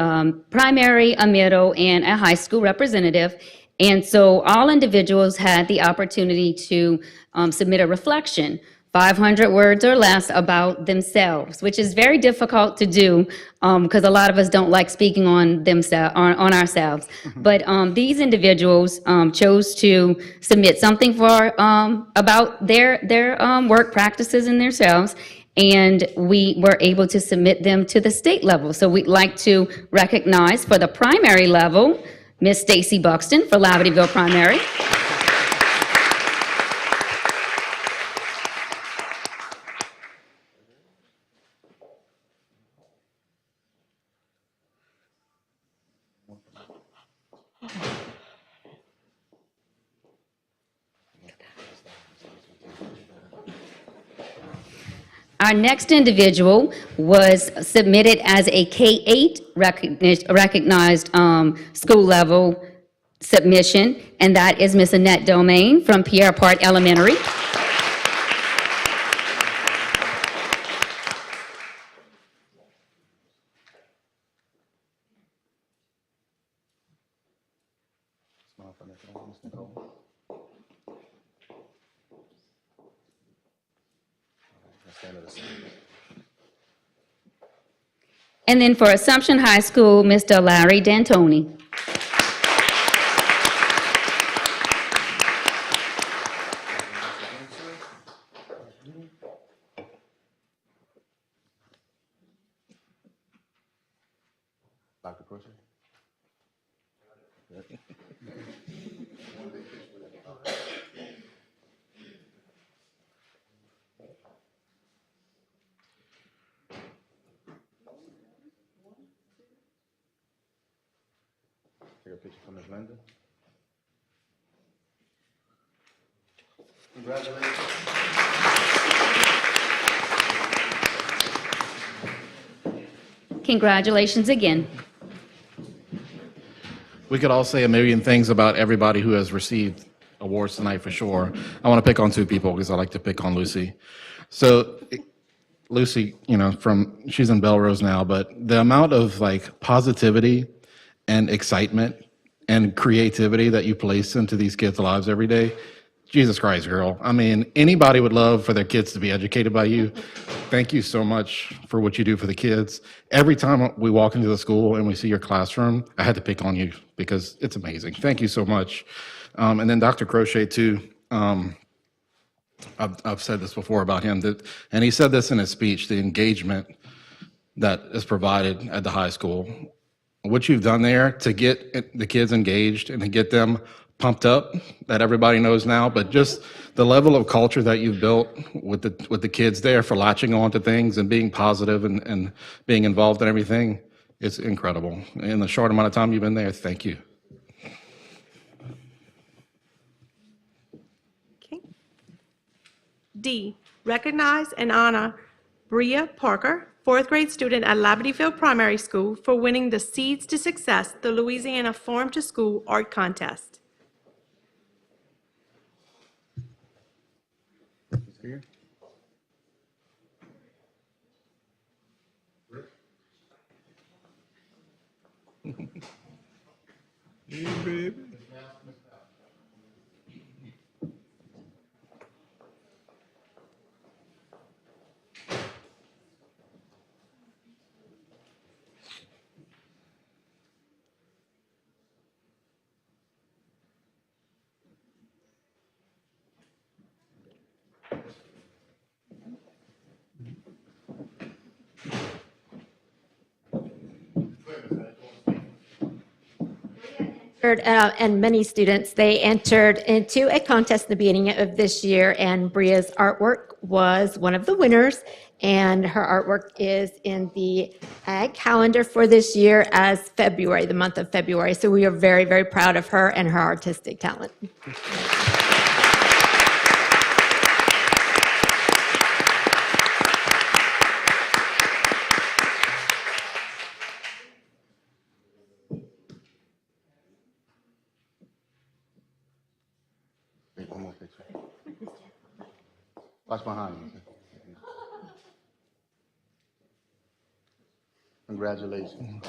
primary, a middle, and a high school representative. And so all individuals had the opportunity to submit a reflection, 500 words or less about themselves, which is very difficult to do because a lot of us don't like speaking on themselves, on ourselves. But these individuals chose to submit something for about their work practices and themselves, and we were able to submit them to the state level. So we'd like to recognize for the primary level, Miss Stacy Buxton for Libertyville Primary. Our next individual was submitted as a K-8 recognized school level submission, and that is Miss Annette Domain from Pierre Part Elementary. And then for Assumption High School, Mr. Larry D'Antoni. Dr. Crochet? Take a picture from Ms. Linda. Congratulations. Congratulations again. We could all say a million things about everybody who has received awards tonight for sure. I want to pick on two people because I like to pick on Lucy. So Lucy, she's in Belrose now, but the amount of like positivity and excitement and creativity that you place into these kids' lives every day, Jesus Christ, girl. I mean, anybody would love for their kids to be educated by you. Thank you so much for what you do for the kids. Every time we walk into the school and we see your classroom, I had to pick on you because it's amazing. Thank you so much. And then Dr. Crochet too. I've said this before about him, and he said this in his speech, the engagement that is provided at the high school. What you've done there to get the kids engaged and to get them pumped up, that everybody knows now, but just the level of culture that you've built with the kids there for latching on to things and being positive and being involved in everything, it's incredible. In the short amount of time you've been there, thank you. Okay. D, recognize and honor Bria Parker, fourth grade student at Labadie Primary School, for winning the Seeds to Success, the Louisiana Farm to School Art Contest. Hey, baby. And many students, they entered into a contest in the beginning of this year, and Bria's artwork was one of the winners, and her artwork is in the ag calendar for this year as February, the month of February. So we are very, very proud of her and her artistic talent. One more picture. Watch behind you. Congratulations.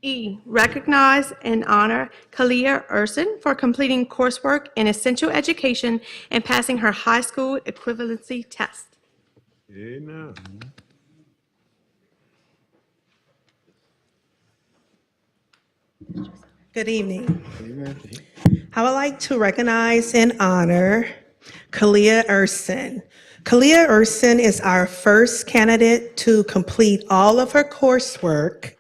E, recognize and honor Kalia Urson for completing coursework in essential education and passing her high school equivalency test. Hey, now. Good evening. I would like to recognize and honor Kalia Urson. Kalia Urson is our first candidate to complete all of her coursework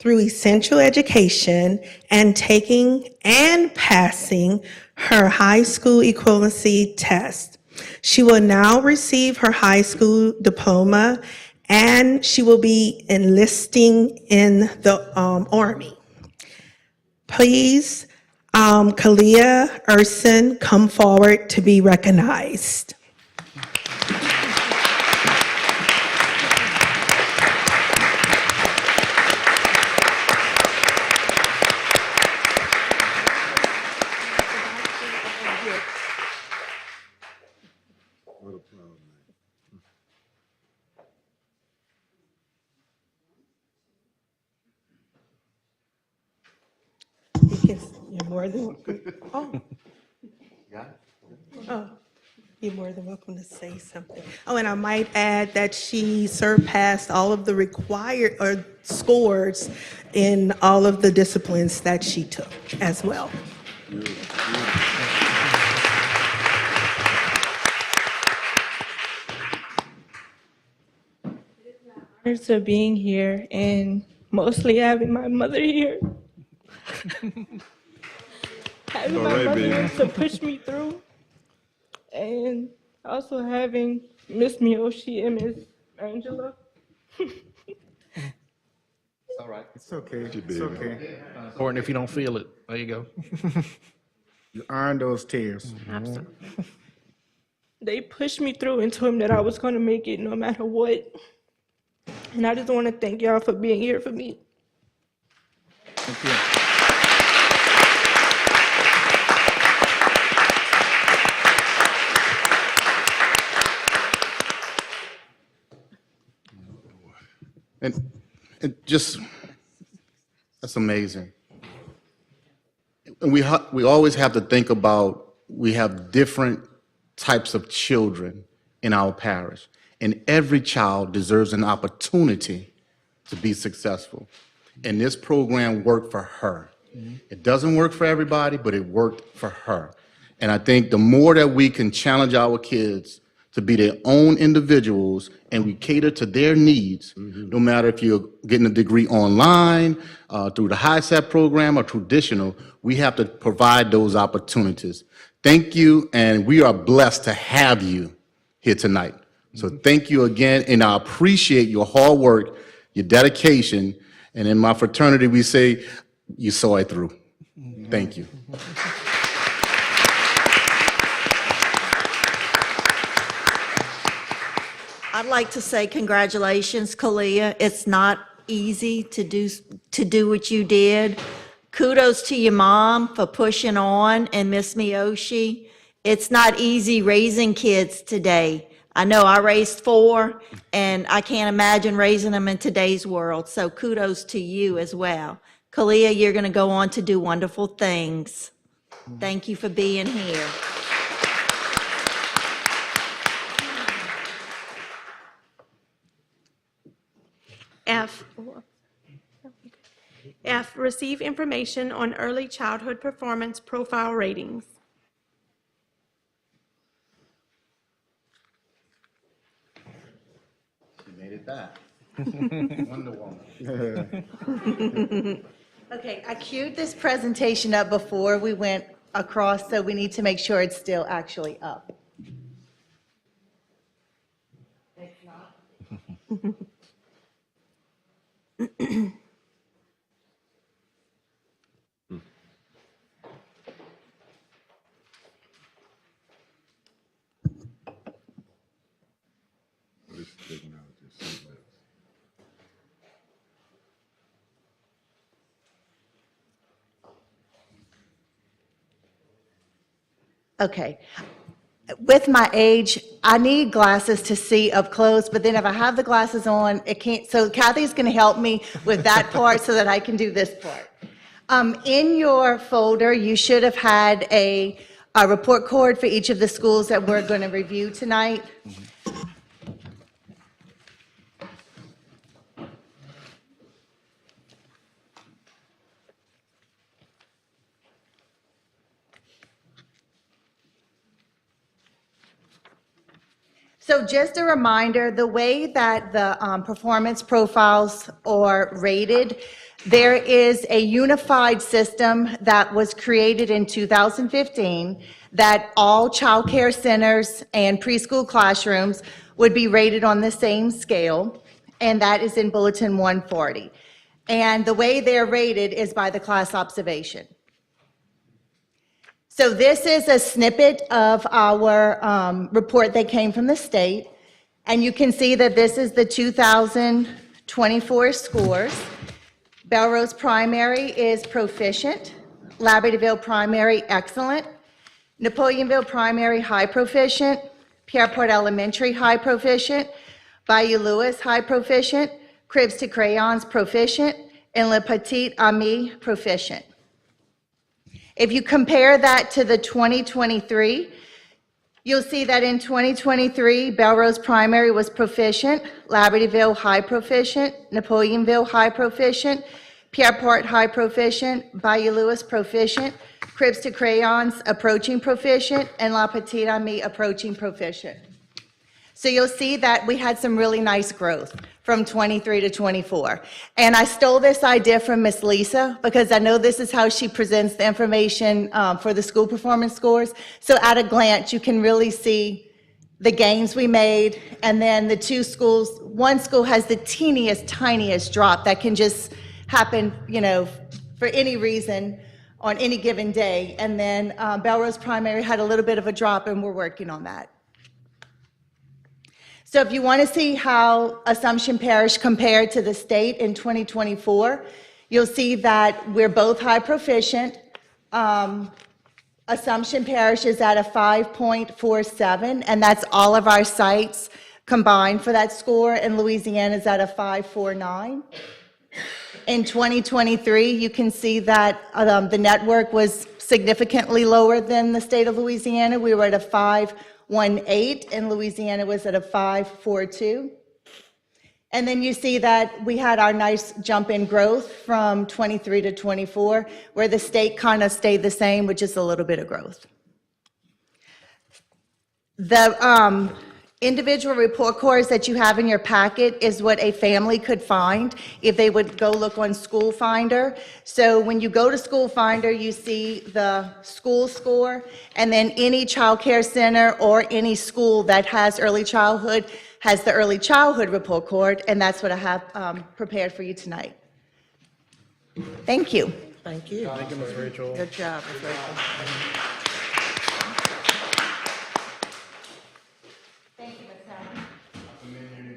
through essential education and taking and passing her high school equivalency test. She will now receive her high school diploma, and she will be enlisting in the Army. Please, Kalia Urson, come forward to be recognized. What a proud man. You're more than welcome. Oh, you're more than welcome to say something. Oh, and I might add that she surpassed all of the required scores in all of the disciplines that she took as well. Honors of being here and mostly having my mother here. Having All my right, mother here baby. to push me through. And also having Miss Miyoshi and Miss Angela. All right. It's okay. Thank you, It's baby. okay. Important if you don't feel it. There you go. You earned those tears. They pushed me through and told me that I was going to make it no matter what. And I just want to thank y'all for being here for me. Thank you. And just, that's amazing. And we always have to think about, we have different types of children in our parish, and every child deserves an opportunity to be successful. And this program worked for her. It doesn't work for everybody, but it worked for her. And I think the more that we can challenge our kids to be their own individuals and we cater to their needs, no matter if you're getting a degree online, through the HiSET program or traditional, we have to provide those opportunities. Thank you, and we are blessed to have you here tonight. So thank you again, and I appreciate your hard work, your dedication, and in my fraternity, we say, you saw it through. Thank you. I'd like to say congratulations, Kalia. It's not easy to do what you did. Kudos to your mom for pushing on, and Miss Miyoshi. It's not easy raising kids today. I know I raised 4, and I can't imagine raising them in today's world, so kudos to you as well. Kalia, you're going to go on to do wonderful things. Thank you for being here. F, receive information on early childhood performance profile ratings. You made it back. Wonder Woman. Okay, I queued this presentation up before we went across, so we need to make sure it's still actually up. It's not. Okay. With my age, I need glasses to see up close, but then if I have the glasses on, it can't. So Kathy's going to help me with that part so that I can do this part. In your folder, you should have had a report card for each of the schools that we're going to review tonight. So just a reminder, the way that the performance profiles are rated, there is a unified system that was created in 2015 that all child care centers and preschool classrooms would be rated on the same scale, and that is in Bulletin 140. And the way they're rated is by the class observation. So this is a snippet of our report that came from the state, and you can see that this is the 2024 scores. Belrose Primary is proficient, Labradorville Primary excellent, Napoleonville Primary high proficient, Pierreport Elementary high proficient, Bayou Lewis high proficient, Cribs to Crayons proficient, and Le Petit Ami proficient. If you compare that to the 2023, you'll see that in 2023, Belrose Primary was proficient, Labradorville high proficient, Napoleonville high proficient, Pierreport high proficient, Bayou Lewis proficient, Cribs to Crayons approaching proficient, and La Petite Amie approaching proficient. So you'll see that we had some really nice growth from 23 to 24. And I stole this idea from Miss Lisa because I know this is how she presents the information for the school performance scores. So at a glance, you can really see the gains we made. And then the two schools, one school has the teeniest, tiniest drop that can just happen, you know, for any reason on any given day. And then Belrose Primary had a little bit of a drop, and we're working on that. So if you want to see how Assumption Parish compared to the state in 2024, you'll see that we're both high proficient. Assumption Parish is at a 5.47, and that's all of our sites combined for that score, and Louisiana is at a 5.49. In 2023, you can see that the network was significantly lower than the state of Louisiana. We were at a 5.18, and Louisiana was at a 5.42. And then you see that we had our nice jump in growth from 23 to 24, where the state kind of stayed the same with just a little bit of growth. The individual report cards that you have in your packet is what a family could find if they would go look on School Finder. So when you go to School Finder, you see the school score, and then any child care center or any school that has early childhood has the early childhood report card, and that's what I have prepared for you tonight. Thank you. Thank you. Thank you, Ms. Rachel. Good job, Ms. Rachel.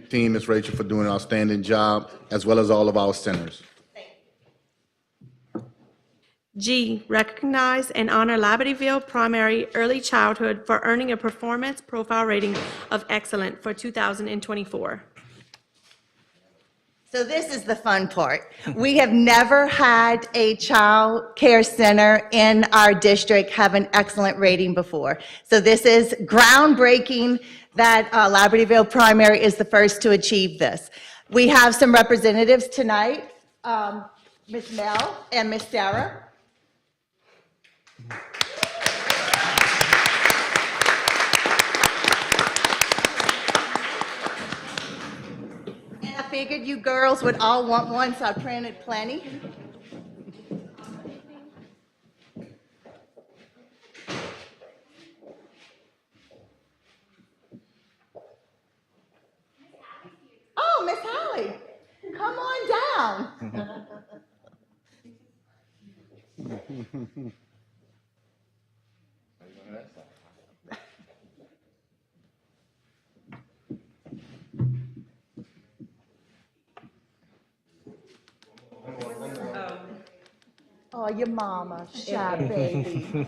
Team, Ms. Rachel, for doing an outstanding job, as well as all of our centers. G, recognize and honor Libertyville Primary Early Childhood for earning a performance profile rating of excellent for 2024. So this is the fun part. We have never had a child care center in our district have an excellent rating before. So this is groundbreaking that Libertyville Primary is the first to achieve this. We have some representatives tonight, Ms. Mel and Ms. Sarah. And I figured you girls would all want one, so I printed plenty. Oh, Miss Holly, come on down. Oh, your mama, shy baby.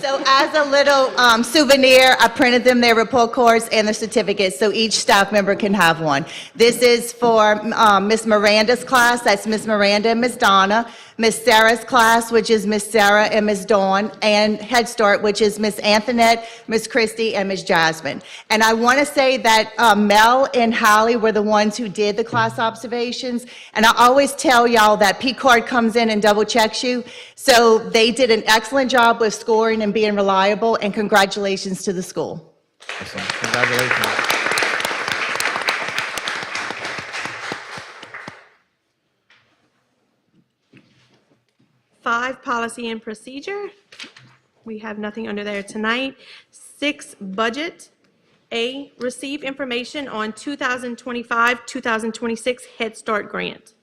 So as a little souvenir, I printed them their report cards and their certificates, so each staff member can have one. This is for Miss Miranda's class, that's Miss Miranda and Miss Donna. Miss Sarah's class, which is Miss Sarah and Miss Dawn, and Head Start, which is Miss Antoinette, Miss Christy, and Miss Jasmine. And I want to say that Mel and Holly were the ones who did the class observations, and I always tell y'all that P-Card comes in and double checks you, so they did an excellent job with scoring and being reliable, and congratulations to the school. Awesome. Congratulations. 5, policy and procedure. We have nothing under there tonight. 6, budget. A, receive information on 2025-2026 Head Start grant.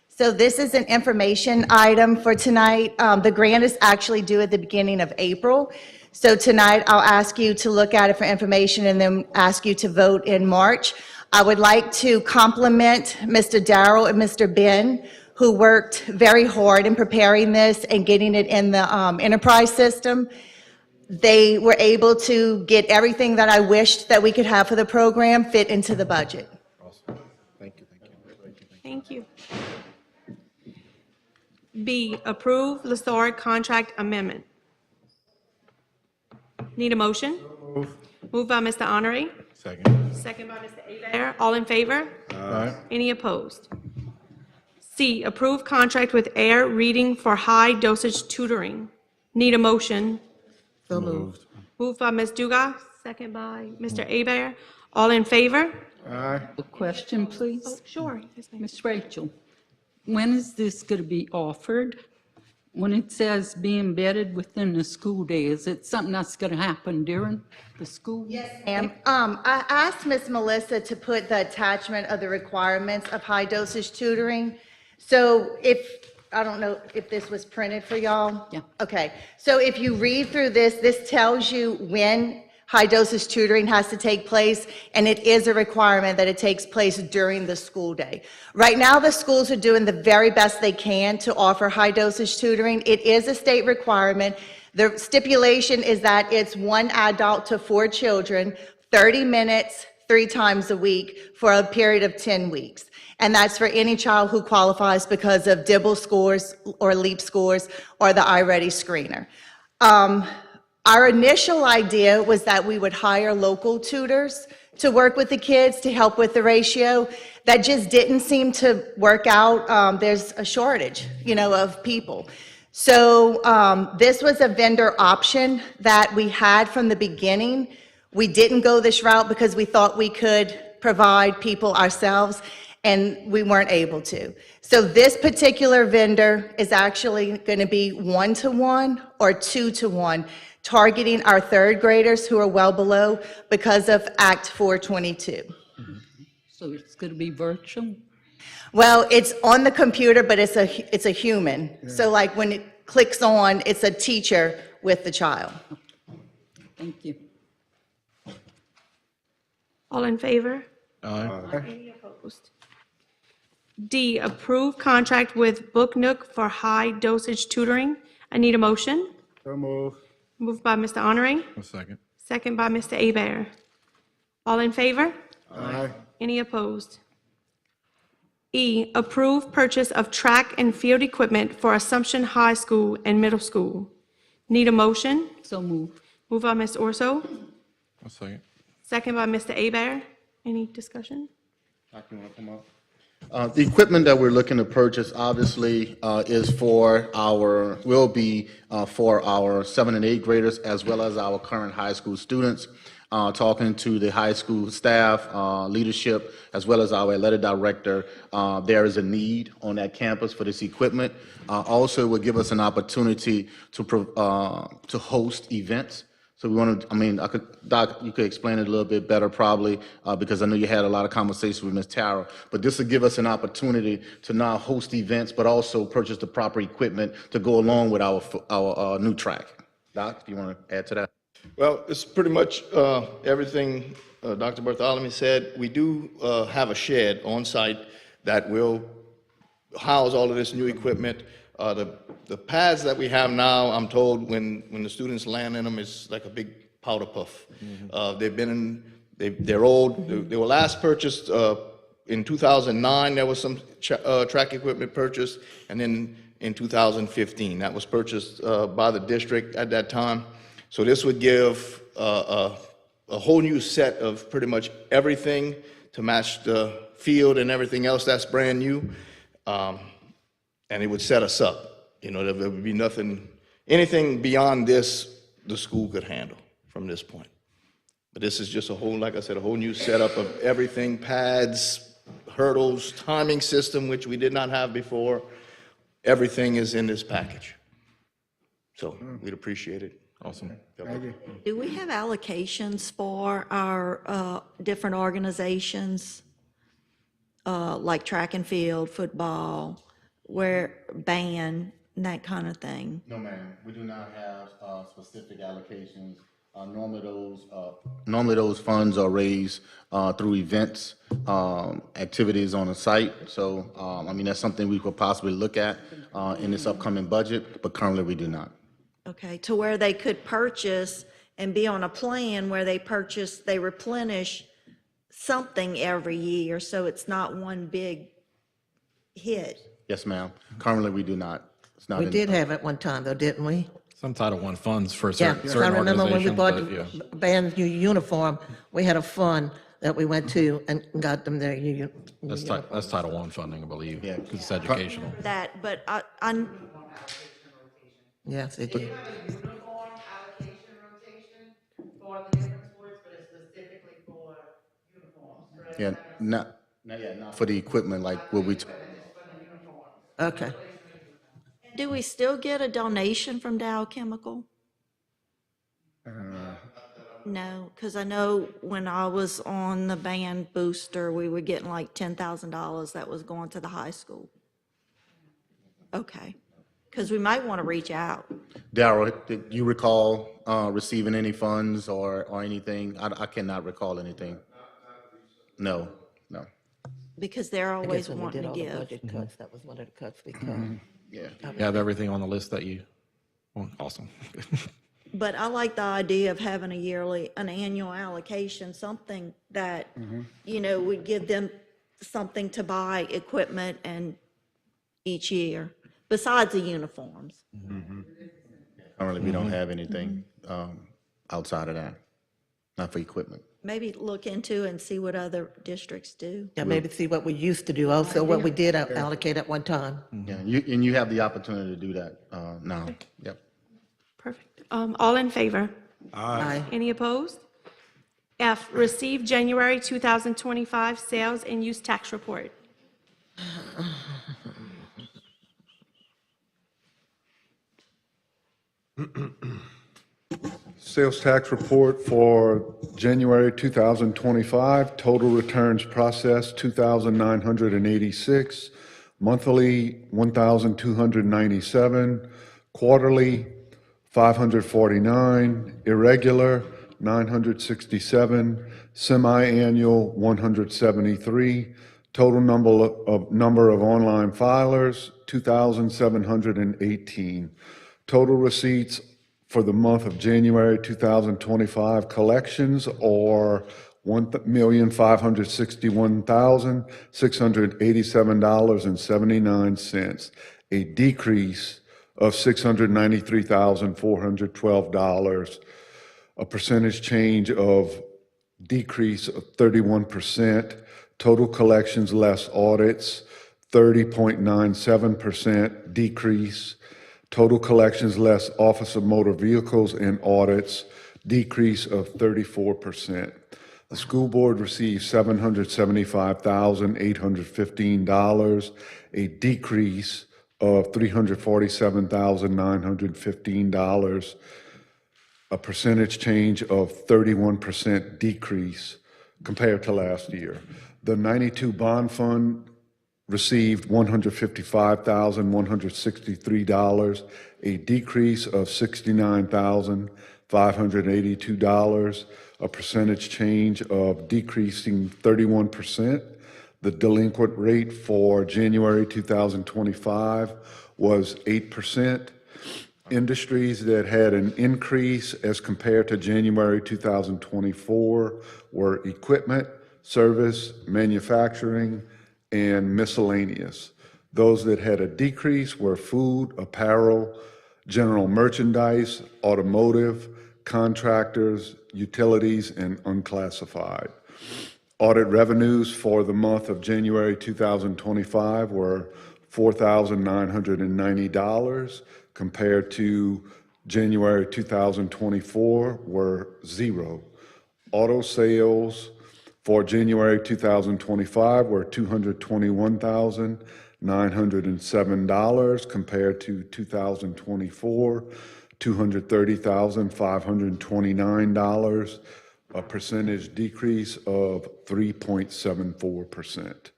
So this is an information item for tonight. The grant is actually due at the beginning of April. So tonight, I'll ask you to look at it for information and then ask you to vote in March. I would like to compliment Mr. Darrell and Mr. Ben, who worked very hard in preparing this and getting it in the enterprise system. They were able to get everything that I wished that we could have for the program fit into the budget. Awesome. Thank you. Thank you. B, approve Lessard contract amendment. Need a motion? Moved by Mr. Honoré. Second. Second by Mr. Abair. All in favor? Aye. Any opposed? C, approve contract with Air Reading for high dosage tutoring. Need a motion? So moved. Moved by Ms. Dugas, second by Mr. Abair. All in favor? Aye. A question, please? Oh, sure. Yes, ma'am. Ms. Rachel, when is this going to be offered? When it says be embedded within the school day, is it something that's going to happen during the school? Yes, ma'am. I asked Miss Melissa to put the attachment of the requirements of high dosage tutoring. So I don't know if this was printed for y'all? Yeah. Okay, so if you read through this, this tells you when high dosage tutoring has to take place, and it is a requirement that it takes place during the school day. Right now, the schools are doing the very best they can to offer high dosage tutoring. It is a state requirement. The stipulation is that it's 1 adult to 4 children, 30 minutes, 3 times a week for a period of 10 weeks. And that's for any child who qualifies because of DIBEL scores or LEAP scores or the iReady screener. Our initial idea was that we would hire local tutors to work with the kids to help with the ratio. That just didn't seem to work out. There's a shortage, of people. So this was a vendor option that we had from the beginning. We didn't go this route because we thought we could provide people ourselves, and we weren't able to. So this particular vendor is actually going to be 1-to-1 or 2-to-1, targeting our 3rd graders who are well below because of Act 422. So it's going to be virtual? Well, it's on the computer, but it's a human. Yeah. So like when it clicks on, it's a teacher with the child. Thank you. All in favor? Aye. Any opposed? D, approve contract with Book Nook for high dosage tutoring. I need a motion. So move. Moved by Mr. Honoré, A second. second by Mr. Hebert. All in favor? Aye. Any opposed? E, approve purchase of track and field equipment for Assumption High School and Middle School. Need a motion? So moved. Moved by Ms. Orso, A second. second by Mr. Hebert. Any discussion? The equipment that we're looking to purchase, obviously, is will be for our 7 and 8 graders, as well as our current high school students. Talking to the high school staff, leadership, as well as our athletic director, there is a need on that campus for this equipment. Also, it would give us an opportunity to host events. So we want to, Doc, you could explain it a little bit better probably, because I know you had a lot of conversations with Ms. Tara, but this would give us an opportunity to not host events, but also purchase the proper equipment to go along with our new track. Doc, do you want to add to that? Well, it's pretty much everything Dr. Bartholomew said. We do have a shed on site that will house all of this new equipment. The pads that we have now, I'm told, when the students land in them, it's like a big powder puff. Mm-hmm. They're old. They were last purchased in 2009. There was some track equipment purchased, and then in 2015, that was purchased by the district at that time. So this would give a whole new set of pretty much everything to match the field and everything else that's brand new. And it would set us up. There would be anything beyond this, the school could handle from this point. But this is just like I said, a whole new setup of everything, pads, hurdles, timing system, which we did not have before. Everything is in this package. So we'd appreciate it. Awesome. Thank you. Do we have allocations for our different organizations, like track and field, football, band, that kind of thing? No, ma'am. We do not have specific allocations. Normally those funds are raised through events, activities on the site. So, that's something we could possibly look at in this upcoming budget, but currently we do not. Okay, to where they could purchase and be on a plan where they replenish something every year, so it's not one big hit. Yes, ma'am. Currently, we do not. It's not. We did have it one time, though, didn't we? Some Title I funds for Yeah, certain I remember when we organizations, bought but the yeah. band's new uniform, we had a fund that we went to and got them their That's Title I funding, I believe. Yeah. Because it's educational. That, but Yes, it did. Uniform allocation rotation for the different sports, but it's specifically for uniforms, correct? Yeah, not for the equipment like what we. Okay. Do we still get a donation from Dow Chemical? No, because I know when I was on the band booster, we were getting like $10,000 that was going to the high school. Okay, because we might want to reach out. Darrell, did you recall receiving any funds or anything? I cannot recall anything. No, no. Because they're I always guess when we wanting did to all the give. budget cuts, that was one of the cuts we cut. Yeah. You have everything on the list that you, well, awesome. But I like the idea of having an annual allocation, something that, would give them something to buy equipment and each year, besides the uniforms. Currently, we don't have anything outside of that, not for equipment. Maybe look into and see what other districts do. Yeah, maybe see what we used to do, also what we did allocate at one time. Yeah, you have the opportunity to do that now. Yep. Perfect. All in favor? Aye. Any opposed? F, receive January 2025 sales and use tax report. Sales tax report for January 2025, total returns processed 2,986, monthly 1,297, quarterly 549, irregular 967, semi-annual 173, total number of online filers 2,718. Total receipts for the month of January 2025 collections are $1,561,687.79, a decrease of $693,412, a percentage change of decrease of 31%, total collections less audits 30.97% decrease, total collections less Office of Motor Vehicles and audits, decrease of 34%. The school board received $775,815, a decrease of $347,915, a percentage change of 31% decrease compared to last year. The 92 bond fund received $155,163, a decrease of $69,582, a percentage change of decreasing 31%. The delinquent rate for January 2025 was 8%. Industries that had an increase as compared to January 2024 were equipment, service, manufacturing, and miscellaneous. Those that had a decrease were food, apparel, general merchandise, automotive, contractors, utilities, and unclassified. Audit revenues for the month of January 2025 were $4,990 compared to January 2024 were zero. Auto sales for January 2025 were $221,907 compared to 2024, $230,529, a percentage decrease of 3.74%.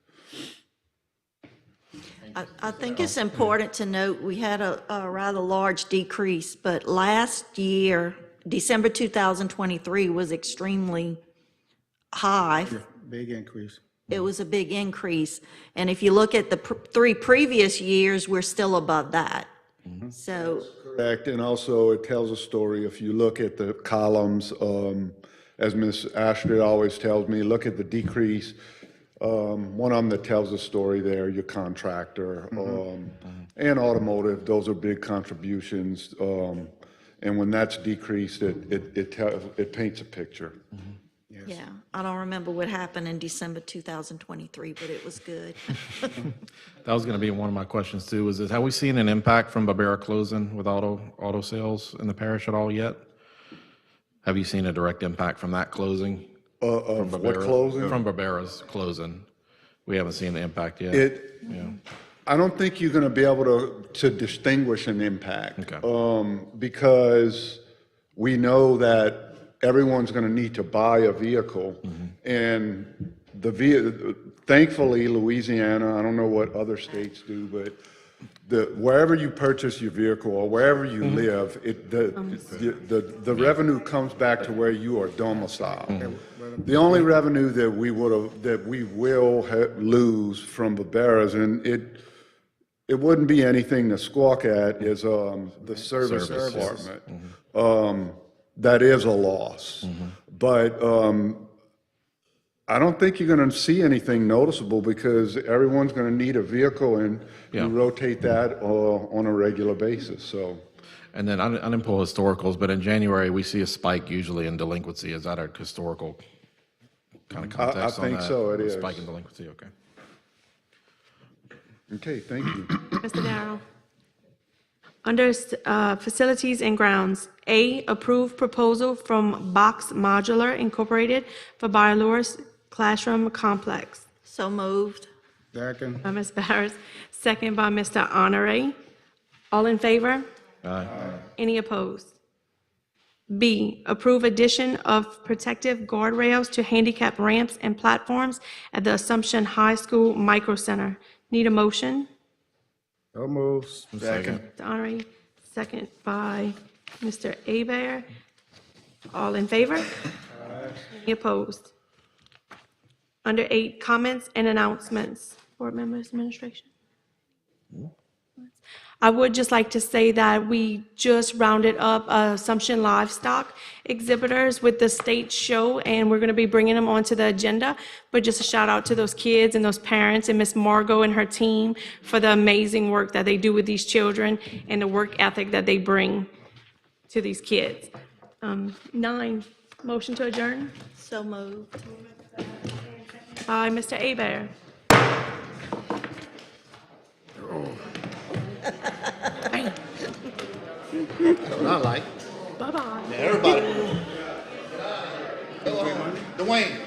I think it's important to note, we had a rather large decrease, but last year, December 2023 was extremely high. Big increase. It was a big increase. And if you look at the three previous years, we're still above that. So, Correct, and also it tells a story. If you look at the columns, as Ms. Astrid always tells me, look at the decrease. One of them that tells a story there, your contractor, and automotive, those are big contributions. And when that's decreased, it paints a picture. yeah, I don't remember what happened in December 2023, but it was good. That was going to be one of my questions too, is have we seen an impact from Barbera closing with auto sales in the parish at all yet? Have you seen a direct impact from that closing? Of what closing? From Barbera's closing. We haven't seen the impact yet. Yeah. I don't think you're going to be able to distinguish an impact. Okay. Because we know that everyone's going to need to buy a vehicle. And thankfully, Louisiana, I don't know what other states do, but wherever you purchase your vehicle or wherever you live, the revenue comes back to where you are domiciled. The only revenue that we will lose from the bearers, and it wouldn't be anything to squawk at, is the service department. That is a loss. But I don't think you're going to see anything noticeable because everyone's going to need a vehicle, and you rotate that on a regular basis. So. And then I didn't pull historicals, but in January, we see a spike usually in delinquency. Is that a historical kind of context on that? I think so, it is. Spike in delinquency, okay. Okay, thank you. Mr. Darrow. Under Facilities and Grounds, A, approve proposal from Box Modular Incorporated for Bioloris Classroom Complex. So moved. Second. By Ms. Barris, second by Mr. Honore. All in favor? Aye. Any opposed? B, approve addition of protective guardrails to handicap ramps and platforms at the Assumption High School Micro Center. Need a motion? So moved. Second. Mr. Honore, second by Mr. Abear. All in favor? Any opposed? Under 8, comments and announcements. Board members, administration. I would just like to say that we just rounded up Assumption Livestock exhibitors with the state show, and we're going to be bringing them onto the agenda. But just a shout out to those kids and those parents and Miss Margot and her team for the amazing work that they do with these children and the work ethic that they bring to these kids. 9, motion to adjourn So moved. by Mr. Abear. That's what I like. Bye-bye. Everybody. Dwayne.